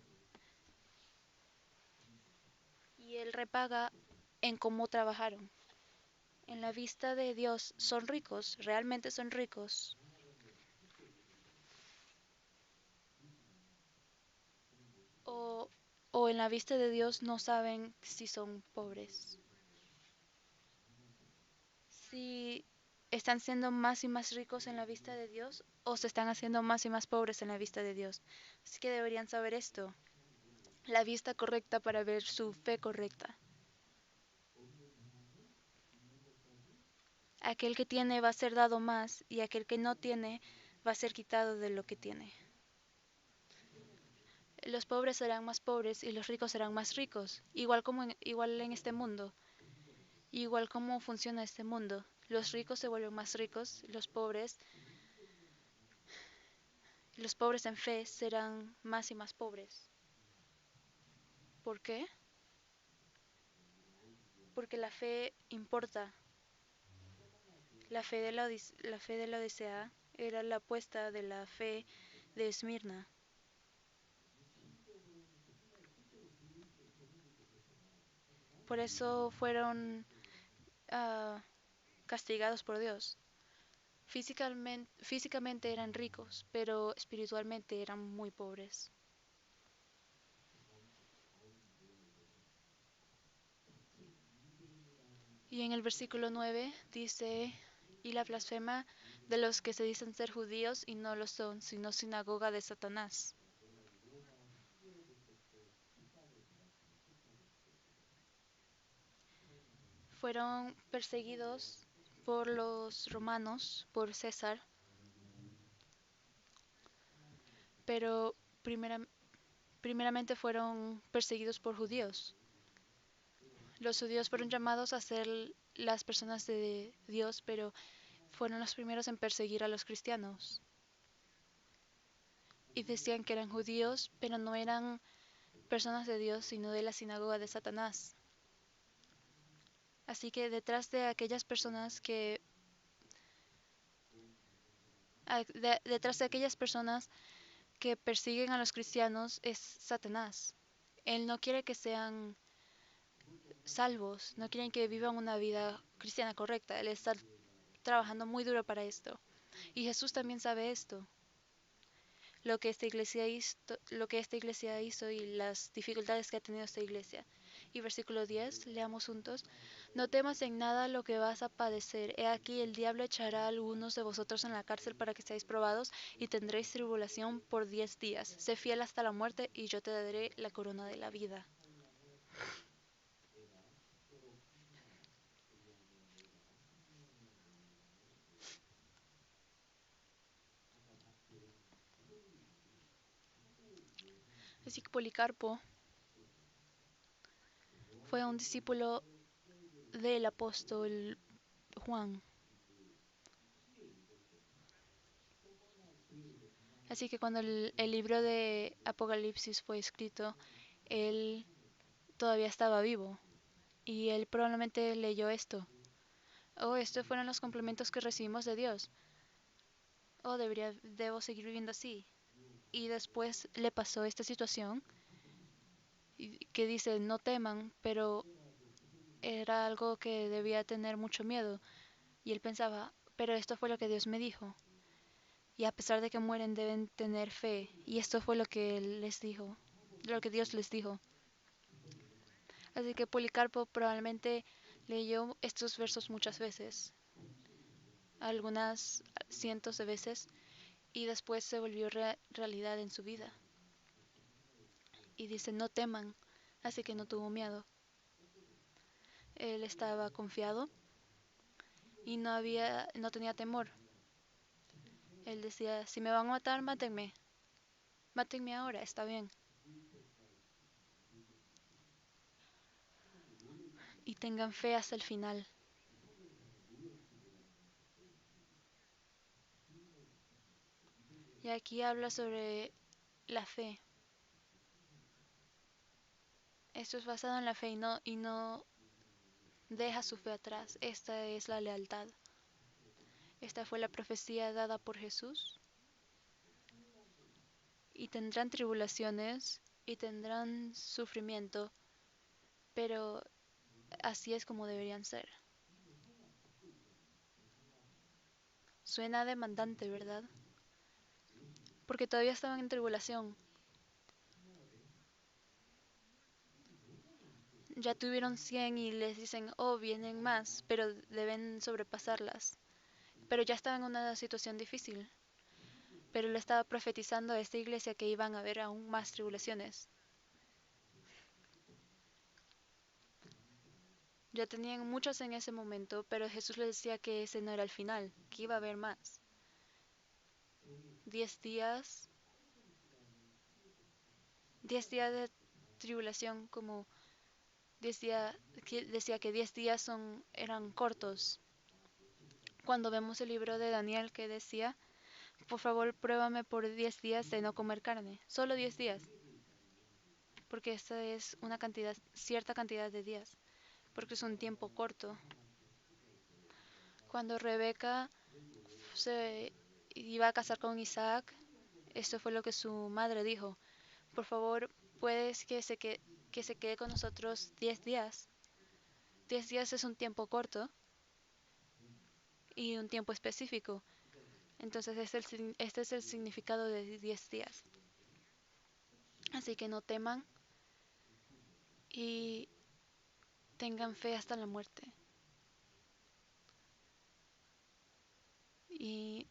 Y Él repaga en cómo trabajaron. En la vista de Dios son ricos, realmente son ricos, o, o en la vista de Dios no saben si son pobres. Si están siendo más y más ricos en la vista de Dios o se están haciendo más y más pobres en la vista de Dios. Así que deberían saber esto, la vista correcta para ver su fe correcta. Aquel que tiene va a ser dado más y aquel que no tiene va a ser quitado de lo que tiene. Los pobres serán más pobres y los ricos serán más ricos, igual en este mundo, igual como funciona este mundo. Los ricos se vuelven más ricos, los pobres en fe serán más y más pobres. ¿Por qué? Porque la fe importa. La fe de la Odisea era la apuesta de la fe de Esmirna. Por eso fueron ah, castigados por Dios. Físicamente eran ricos, pero espiritualmente eran muy pobres. Y en el versículo 9 dice, y la blasfema de los que se dicen ser judíos y no lo son, sino sinagoga de Satanás. Fueron perseguidos por los romanos, por César, pero primera- primeramente fueron perseguidos por judíos. Los judíos fueron llamados a ser las personas de Dios, pero fueron los primeros en perseguir a los cristianos. Y decían que eran judíos, pero no eran personas de Dios, sino de la sinagoga de Satanás. Así que detrás de aquellas personas detrás de aquellas personas que persiguen a los cristianos es Satanás. Él no quiere que sean salvos, no quieren que vivan una vida cristiana correcta. Él está trabajando muy duro para esto. Y Jesús también sabe esto, lo que esta iglesia hizo y las dificultades que ha tenido esta iglesia. Y versículo 10, leamos juntos. No temas en nada lo que vas a padecer. He aquí el diablo echará a algunos de vosotros en la cárcel para que seáis probados y tendréis tribulación por 10 días. Sé fiel hasta la muerte y yo te daré la corona de la vida. Así que Policarpo fue un discípulo del apóstol Juan. Así que cuando el libro de Apocalipsis fue escrito, él todavía estaba vivo y él probablemente leyó esto. Oh, estos fueron los complementos que recibimos de Dios. Oh, debo seguir viviendo así. Y después le pasó esta situación que dice, no teman, pero era algo que debía tener mucho miedo. Y él pensaba, pero esto fue lo que Dios me dijo. Y a pesar de que mueren deben tener fe. Y esto fue lo que él les dijo, lo que Dios les dijo. Así que Policarpo probablemente leyó estos versos muchas veces, algunas cientos de veces, y después se volvió realidad en su vida. Y dice, no teman, así que no tuvo miedo. Él estaba confiado y no tenía temor. Él decía, si me van a matar, mátenme. Mátenme ahora, está bien. Y tengan fe hasta el final. Y aquí habla sobre la fe. Esto es basado en la fe y no deja su fe atrás. Esta es la lealtad. Esta fue la profecía dada por Jesús. Y tendrán tribulaciones y tendrán sufrimiento, pero así es como deberían ser. Suena demandante, ¿verdad? Porque todavía estaban en tribulación. Ya tuvieron 100 y les dicen, oh, vienen más, pero deben sobrepasarlas. Pero ya estaban en una situación difícil. Pero le estaba profetizando a esta iglesia que iban a haber aún más tribulaciones. Ya tenían muchas en ese momento, pero Jesús les decía que ese no era el final, que iba a haber más. 10 días, 10 días de tribulación, como 10 días, decía que 10 días eran cortos. Cuando vemos el libro de Daniel que decía, por favor pruébame por 10 días de no comer carne, solo 10 días, porque esta es una cantidad, cierta cantidad de días, porque es un tiempo corto. Cuando Rebeca se iba a casar con Isaac, esto fue lo que su madre dijo, por favor, puedes que se quede con nosotros 10 días. 10 días es un tiempo corto y un tiempo específico. Entonces este es el significado de 10 días. Así que no teman y tengan fe hasta la muerte. Y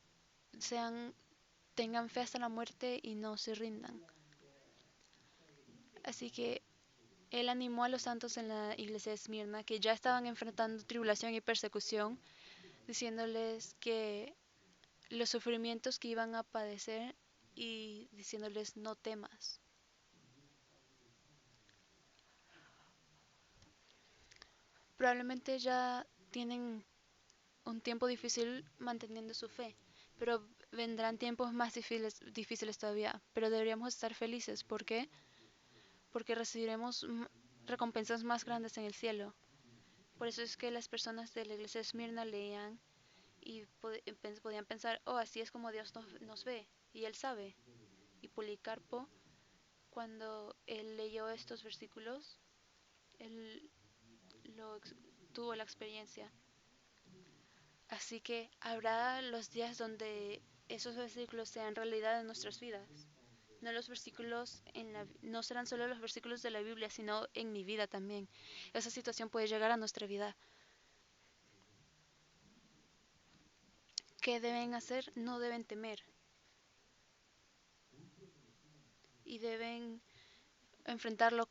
tengan fe hasta la muerte y no se rindan. Así que él animó a los santos en la iglesia de Esmirna que ya estaban enfrentando tribulación y persecución, diciéndoles que los sufrimientos que iban a padecer y diciéndoles no temas. Probablemente ya tienen un tiempo difícil manteniendo su fe, pero vendrán tiempos más difíciles todavía. Pero deberíamos estar felices. ¿Por qué? Porque recibiremos recompensas más grandes en el cielo. Por eso es que las personas de la iglesia de Esmirna leían y podían pensar, oh, así es como Dios nos ve, y Él sabe. Y Policarpo, cuando él leyó estos versículos, él tuvo la experiencia. Así que habrá los días donde esos versículos sean realidad en nuestras vidas. No los versículos no serán solo los versículos de la Biblia, sino en mi vida también. Esa situación puede llegar a nuestra vida. ¿Qué deben hacer? No deben temer. Y deben enfrentarlo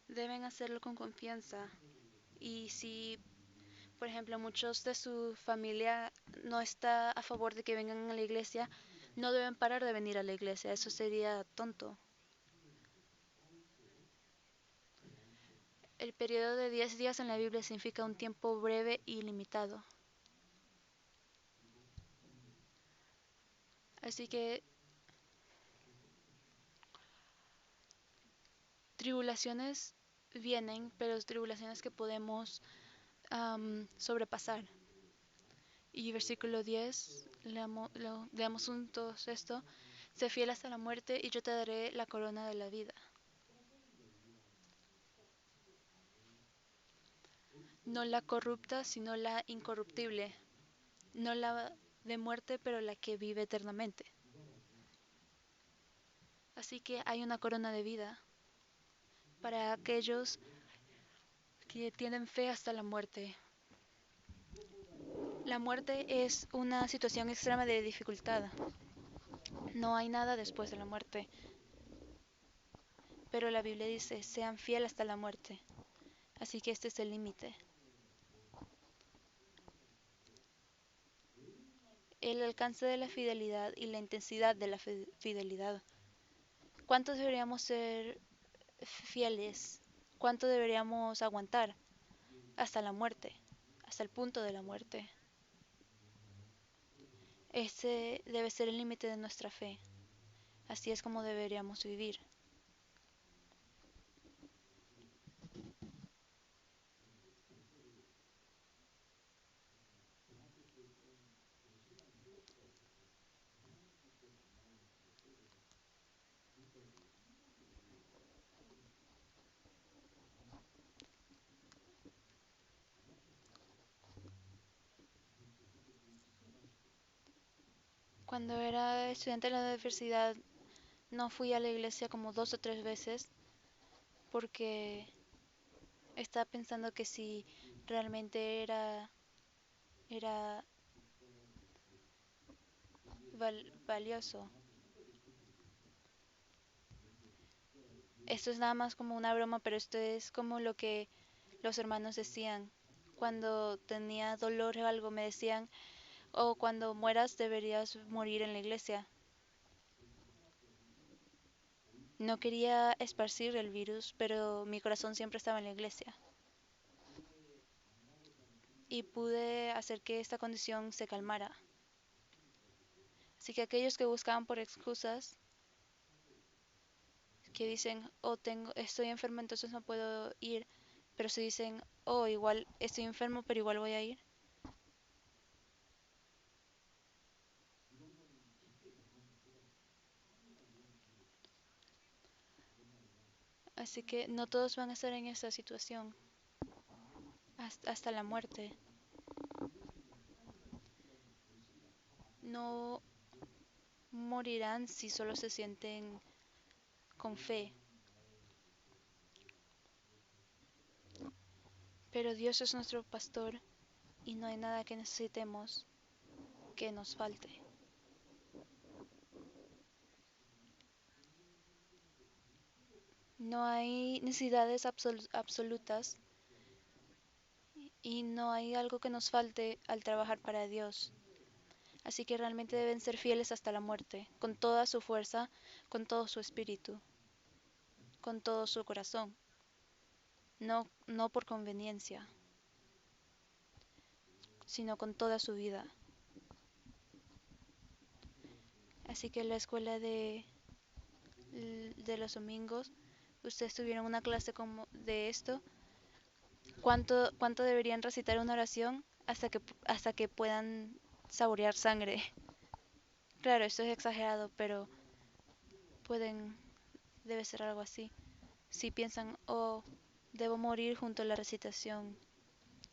deben hacerlo con confianza. Y si, por ejemplo, muchos de su familia no está a favor de que vengan a la iglesia, no deben parar de venir a la iglesia. Eso sería tonto. El periodo de 10 días en la Biblia significa un tiempo breve y limitado. Así que tribulaciones vienen, pero tribulaciones que podemos sobrepasar. Y versículo 10, leamos juntos esto. Sé fiel hasta la muerte y yo te daré la corona de la vida. No la corrupta, sino la incorruptible. No la de muerte, pero la que vive eternamente. Así que hay una corona de vida para aquellos que tienen fe hasta la muerte. La muerte es una situación extrema de dificultad. No hay nada después de la muerte. Pero la Biblia dice, sean fieles hasta la muerte. Así que este es el límite. El alcance de la fidelidad y la intensidad de la fidelidad. ¿Cuánto deberíamos ser fieles? ¿Cuánto deberíamos aguantar? Hasta la muerte, hasta el punto de la muerte. Ese debe ser el límite de nuestra fe. Así es como deberíamos vivir. Cuando era estudiante en la universidad, no fui a la iglesia como 2 o 3 veces porque estaba pensando que si realmente era valioso. Esto es nada más como una broma, pero esto es como lo que los hermanos decían. Cuando tenía dolor o algo me decían, o cuando mueras deberías morir en la iglesia. No quería esparcir el virus, pero mi corazón siempre estaba en la iglesia. Y pude hacer que esta condición se calmara. Así que aquellos que buscaban por excusas, que dicen, oh, estoy enfermo, entonces no puedo ir, pero si dicen, oh, igual estoy enfermo, pero igual voy a ir. Así que no todos van a estar en esa situación hasta la muerte. No morirán si solo se sienten con fe. Pero Dios es nuestro pastor y no hay nada que necesitemos que nos falte. No hay necesidades absolutas y no hay algo que nos falte al trabajar para Dios. Así que realmente deben ser fieles hasta la muerte, con toda su fuerza, con todo su espíritu, con todo su corazón, no por conveniencia, sino con toda su vida. Así que la escuela de los domingos, ustedes tuvieron una clase como de esto. ¿Cuánto deberían recitar una oración hasta que puedan saborear sangre? Claro, esto es exagerado, pero pueden, debe ser algo así. Si piensan, oh, debo morir junto a la recitación.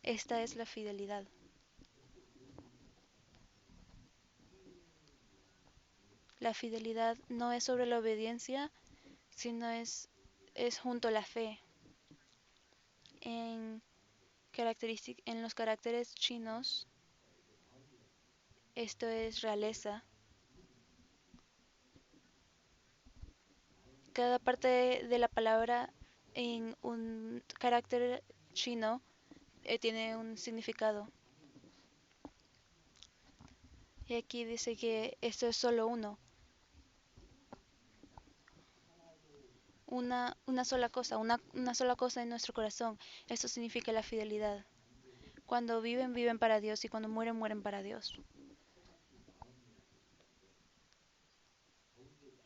Esta es la fidelidad. La fidelidad no es sobre la obediencia, sino es junto a la fe. En, en los caracteres chinos, esto es realeza. Cada parte de la palabra en un carácter chino tiene un significado. Y aquí dice que esto es solo uno, una sola cosa, una sola cosa en nuestro corazón. Esto significa la fidelidad. Cuando viven, viven para Dios y cuando mueren, mueren para Dios.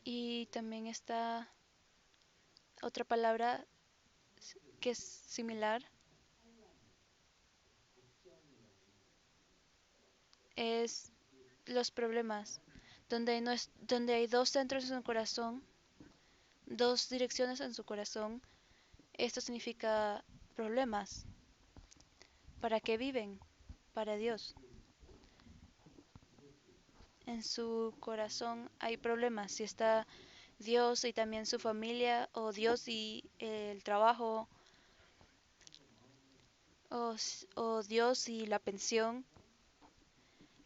Y también está otra palabra que es similar, es los problemas, donde hay dos centros en su corazón, dos direcciones en su corazón. Esto significa problemas. ¿Para qué viven? Para Dios. En su corazón hay problemas. Si está Dios y también su familia, o Dios y el trabajo, o Dios y la pensión.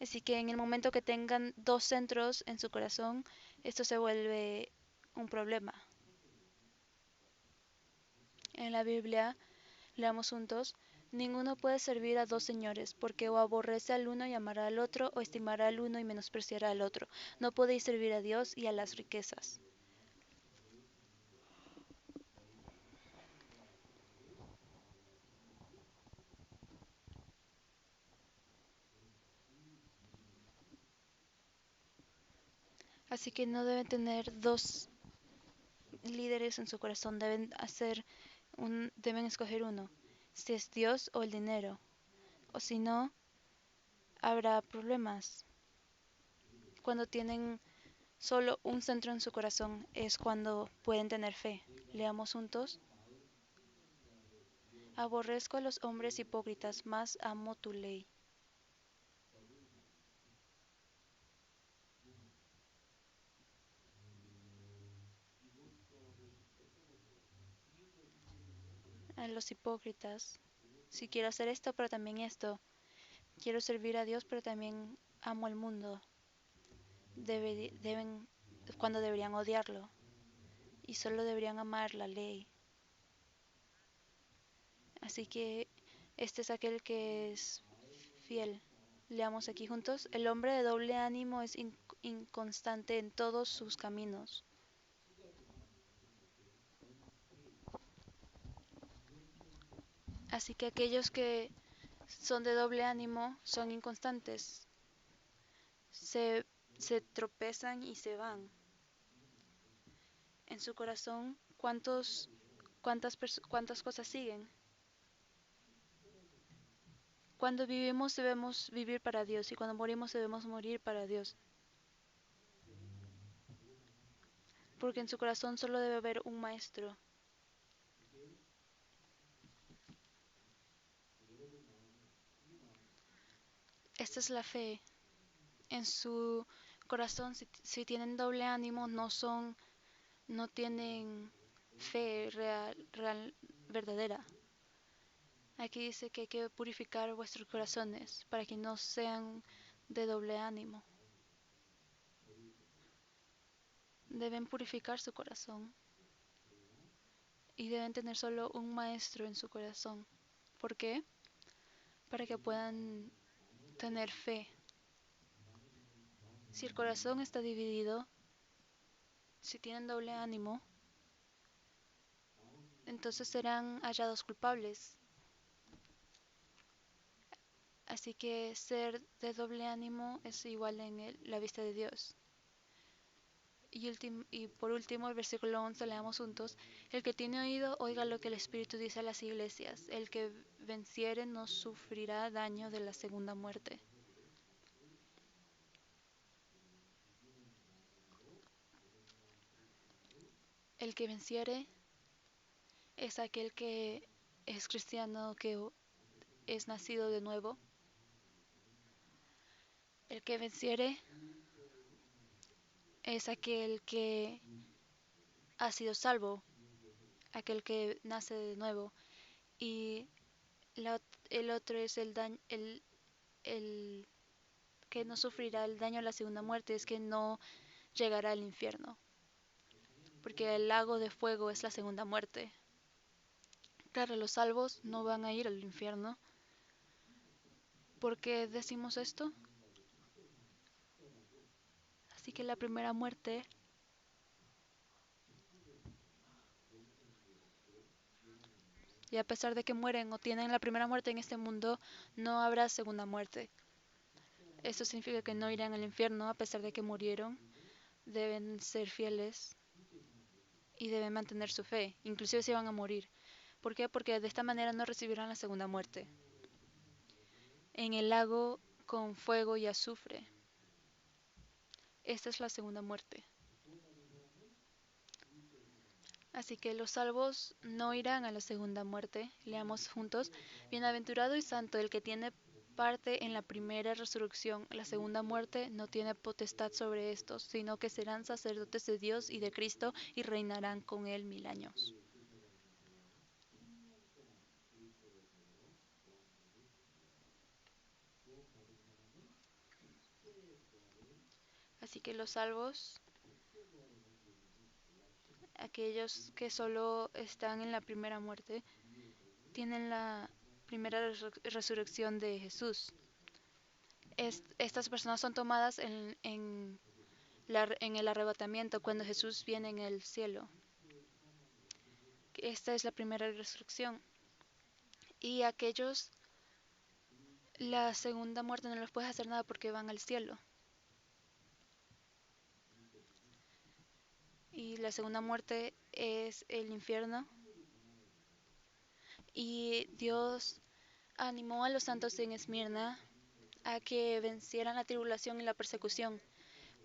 Así que en el momento que tengan dos centros en su corazón, esto se vuelve un problema. En la Biblia, leamos juntos, ninguno puede servir a dos señores, porque o aborrece al uno y amará al otro, o estimará al uno y menospreciará al otro. No podéis servir a Dios y a las riquezas. Así que no deben tener dos líderes en su corazón, deben escoger uno, si es Dios o el dinero, o si no, habrá problemas. Cuando tienen solo un centro en su corazón es cuando pueden tener fe. Leamos juntos. Aborrezco a los hombres hipócritas, mas amo tu ley. A los hipócritas. Si quiero hacer esto, pero también esto. Quiero servir a Dios, pero también amo al mundo. Deben, cuando deberían odiarlo. Y solo deberían amar la ley. Así que este es aquel que es fiel. Leamos aquí juntos. El hombre de doble ánimo es inconstante en todos sus caminos. Así que aquellos que son de doble ánimo son inconstantes. Se, se tropezan y se van. En su corazón, ¿cuántas cosas siguen? Cuando vivimos debemos vivir para Dios y cuando morimos debemos morir para Dios. Porque en su corazón solo debe haber un maestro. Esta es la fe. En su corazón, si tienen doble ánimo, no tienen fe real, verdadera. Aquí dice que hay que purificar vuestros corazones para que no sean de doble ánimo. Deben purificar su corazón y deben tener solo un maestro en su corazón. ¿Por qué? Para que puedan tener fe. Si el corazón está dividido, si tienen doble ánimo, entonces serán hallados culpables. Así que ser de doble ánimo es igual en la vista de Dios. Y por último, el versículo 11, leamos juntos. El que tiene oído, oiga lo que el Espíritu dice a las iglesias. El que venciere no sufrirá daño de la segunda muerte. El que venciere es aquel que es cristiano, que es nacido de nuevo. El que venciere es aquel que ha sido salvo, aquel que nace de nuevo. Y el otro es el que no sufrirá el daño de la segunda muerte, es que no llegará al infierno. Porque el lago de fuego es la segunda muerte. Claro, los salvos no van a ir al infierno. ¿Por qué decimos esto? Así que la primera muerte, y a pesar de que mueren o tienen la primera muerte en este mundo, no habrá segunda muerte. Esto significa que no irán al infierno a pesar de que murieron. Deben ser fieles y deben mantener su fe, inclusive si van a morir. ¿Por qué? Porque de esta manera no recibirán la segunda muerte. En el lago con fuego y azufre. Esta es la segunda muerte. Así que los salvos no irán a la segunda muerte. Leamos juntos. Bienaventurado y santo el que tiene parte en la primera resurrección. La segunda muerte no tiene potestad sobre estos, sino que serán sacerdotes de Dios y de Cristo y reinarán con él 1000 años. Así que los salvos, aquellos que solo están en la primera muerte, tienen la primera resurrección de Jesús. Estas personas son tomadas en el arrebatamiento cuando Jesús viene en el cielo. Esta es la primera resurrección. Y aquellos, la segunda muerte no les puede hacer nada porque van al cielo. la segunda muerte es el infierno. Y Dios animó a los santos en Esmirna a que vencieran la tribulación y la persecución,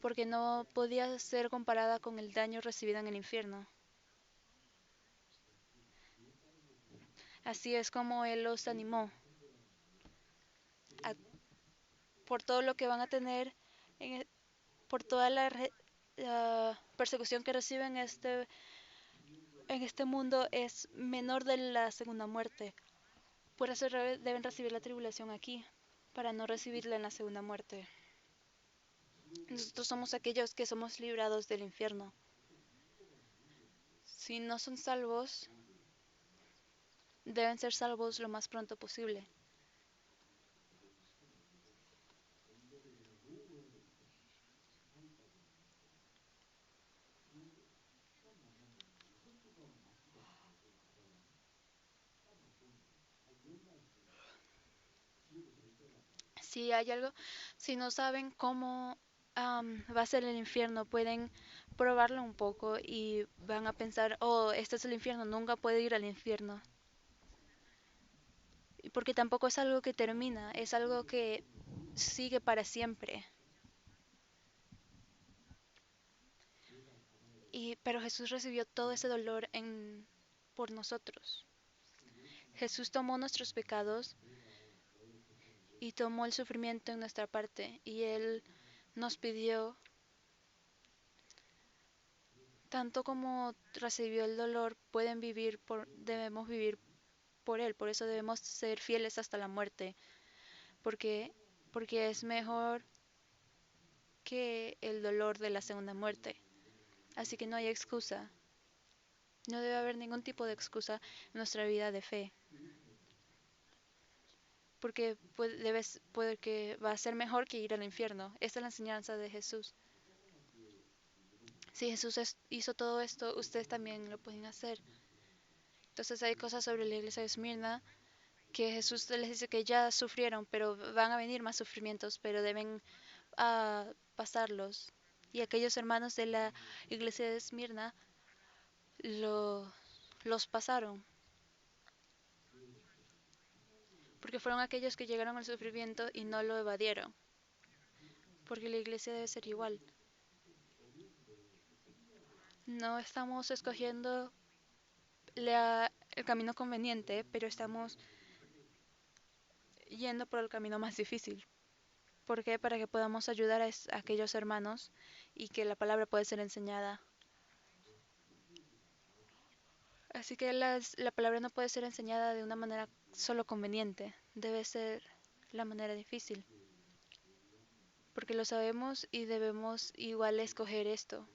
porque no podía ser comparada con el daño recibido en el infierno. Así es como Él los animó a- por todo lo que van a tener, en por toda la persecución que reciben en este mundo es menor de la segunda muerte. Por eso deben recibir la tribulación aquí, para no recibirla en la segunda muerte. Nosotros somos aquellos que somos librados del infierno. Si no son salvos, deben ser salvos lo más pronto posible. Si hay algo, si no saben cómo va a ser el infierno, pueden probarlo un poco y van a pensar, oh, este es el infierno, nunca puedo ir al infierno. Porque tampoco es algo que termina, es algo que sigue para siempre. Pero Jesús recibió todo ese dolor por nosotros. Jesús tomó nuestros pecados y tomó el sufrimiento en nuestra parte. Y Él nos pidió, tanto como recibió el dolor, debemos vivir por Él. Por eso debemos ser fieles hasta la muerte. Porque, porque es mejor que el dolor de la segunda muerte. Así que no hay excusa. No debe haber ningún tipo de excusa en nuestra vida de fe, porque puede que va a ser mejor que ir al infierno. Esta es la enseñanza de Jesús. Si Jesús hizo todo esto, ustedes también lo pueden hacer. Entonces hay cosas sobre la iglesia de Esmirna que Jesús les dice que ya sufrieron, pero van a venir más sufrimientos, pero deben pasarlos. Y aquellos hermanos de la iglesia de Esmirna lo, los pasaron, porque fueron aquellos que llegaron al sufrimiento y no lo evadieron, porque la iglesia debe ser igual. No estamos escogiendo el camino conveniente, pero estamos yendo por el camino más difícil. ¿Por qué? Para que podamos ayudar a aquellos hermanos y que la palabra pueda ser enseñada. Así que la palabra no puede ser enseñada de una manera solo conveniente, debe ser la manera difícil, porque lo sabemos y debemos igual escoger esto.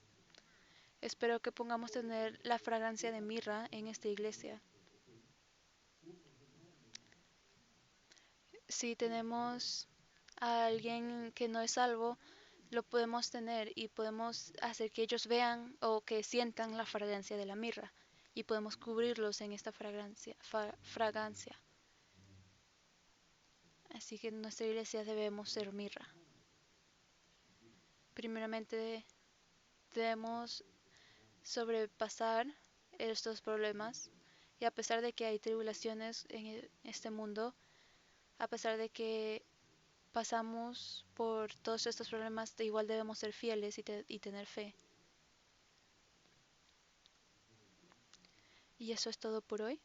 Espero que pongamos tener la fragancia de mirra en esta iglesia. Si tenemos a alguien que no es salvo, lo podemos tener y podemos hacer que ellos vean o que sientan la fragancia de la mirra y podemos cubrirlos en esta fragancia. Así que en nuestra iglesia debemos ser mirra. Primeramente debemos sobrepasar estos problemas y a pesar de que hay tribulaciones en este mundo, a pesar de que pasamos por todos estos problemas, igual debemos ser fieles y tener fe. Y eso es todo por hoy.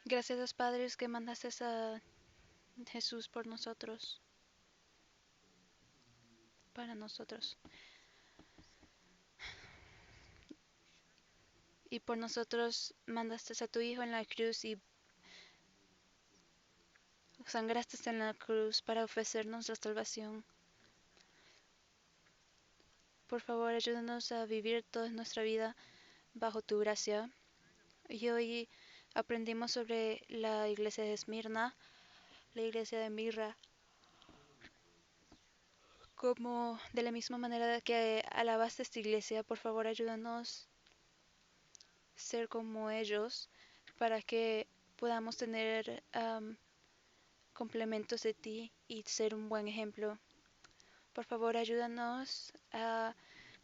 Gracias, Padres, que mandaste a Jesús por nosotros, para nosotros. Y por nosotros mandaste a tu Hijo en la cruz y sangraste en la cruz para ofrecernos la salvación. Por favor, ayúdanos a vivir toda nuestra vida bajo tu gracia. Y hoy aprendimos sobre la iglesia de Esmirna, la iglesia de Mirra, como de la misma manera que alabaste esta iglesia, por favor ayúdanos a ser como ellos para que podamos tener complementos de ti y ser un buen ejemplo Por favor, ayúdanos a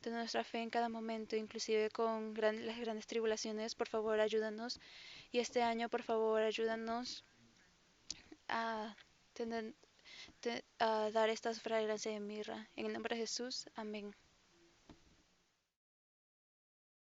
tener nuestra fe en cada momento, inclusive con las grandes tribulaciones. Por favor, ayúdanos. Y este año, por favor, ayúdanos a, tener, a dar estas fragancias de mirra. En el nombre de Jesús, amén.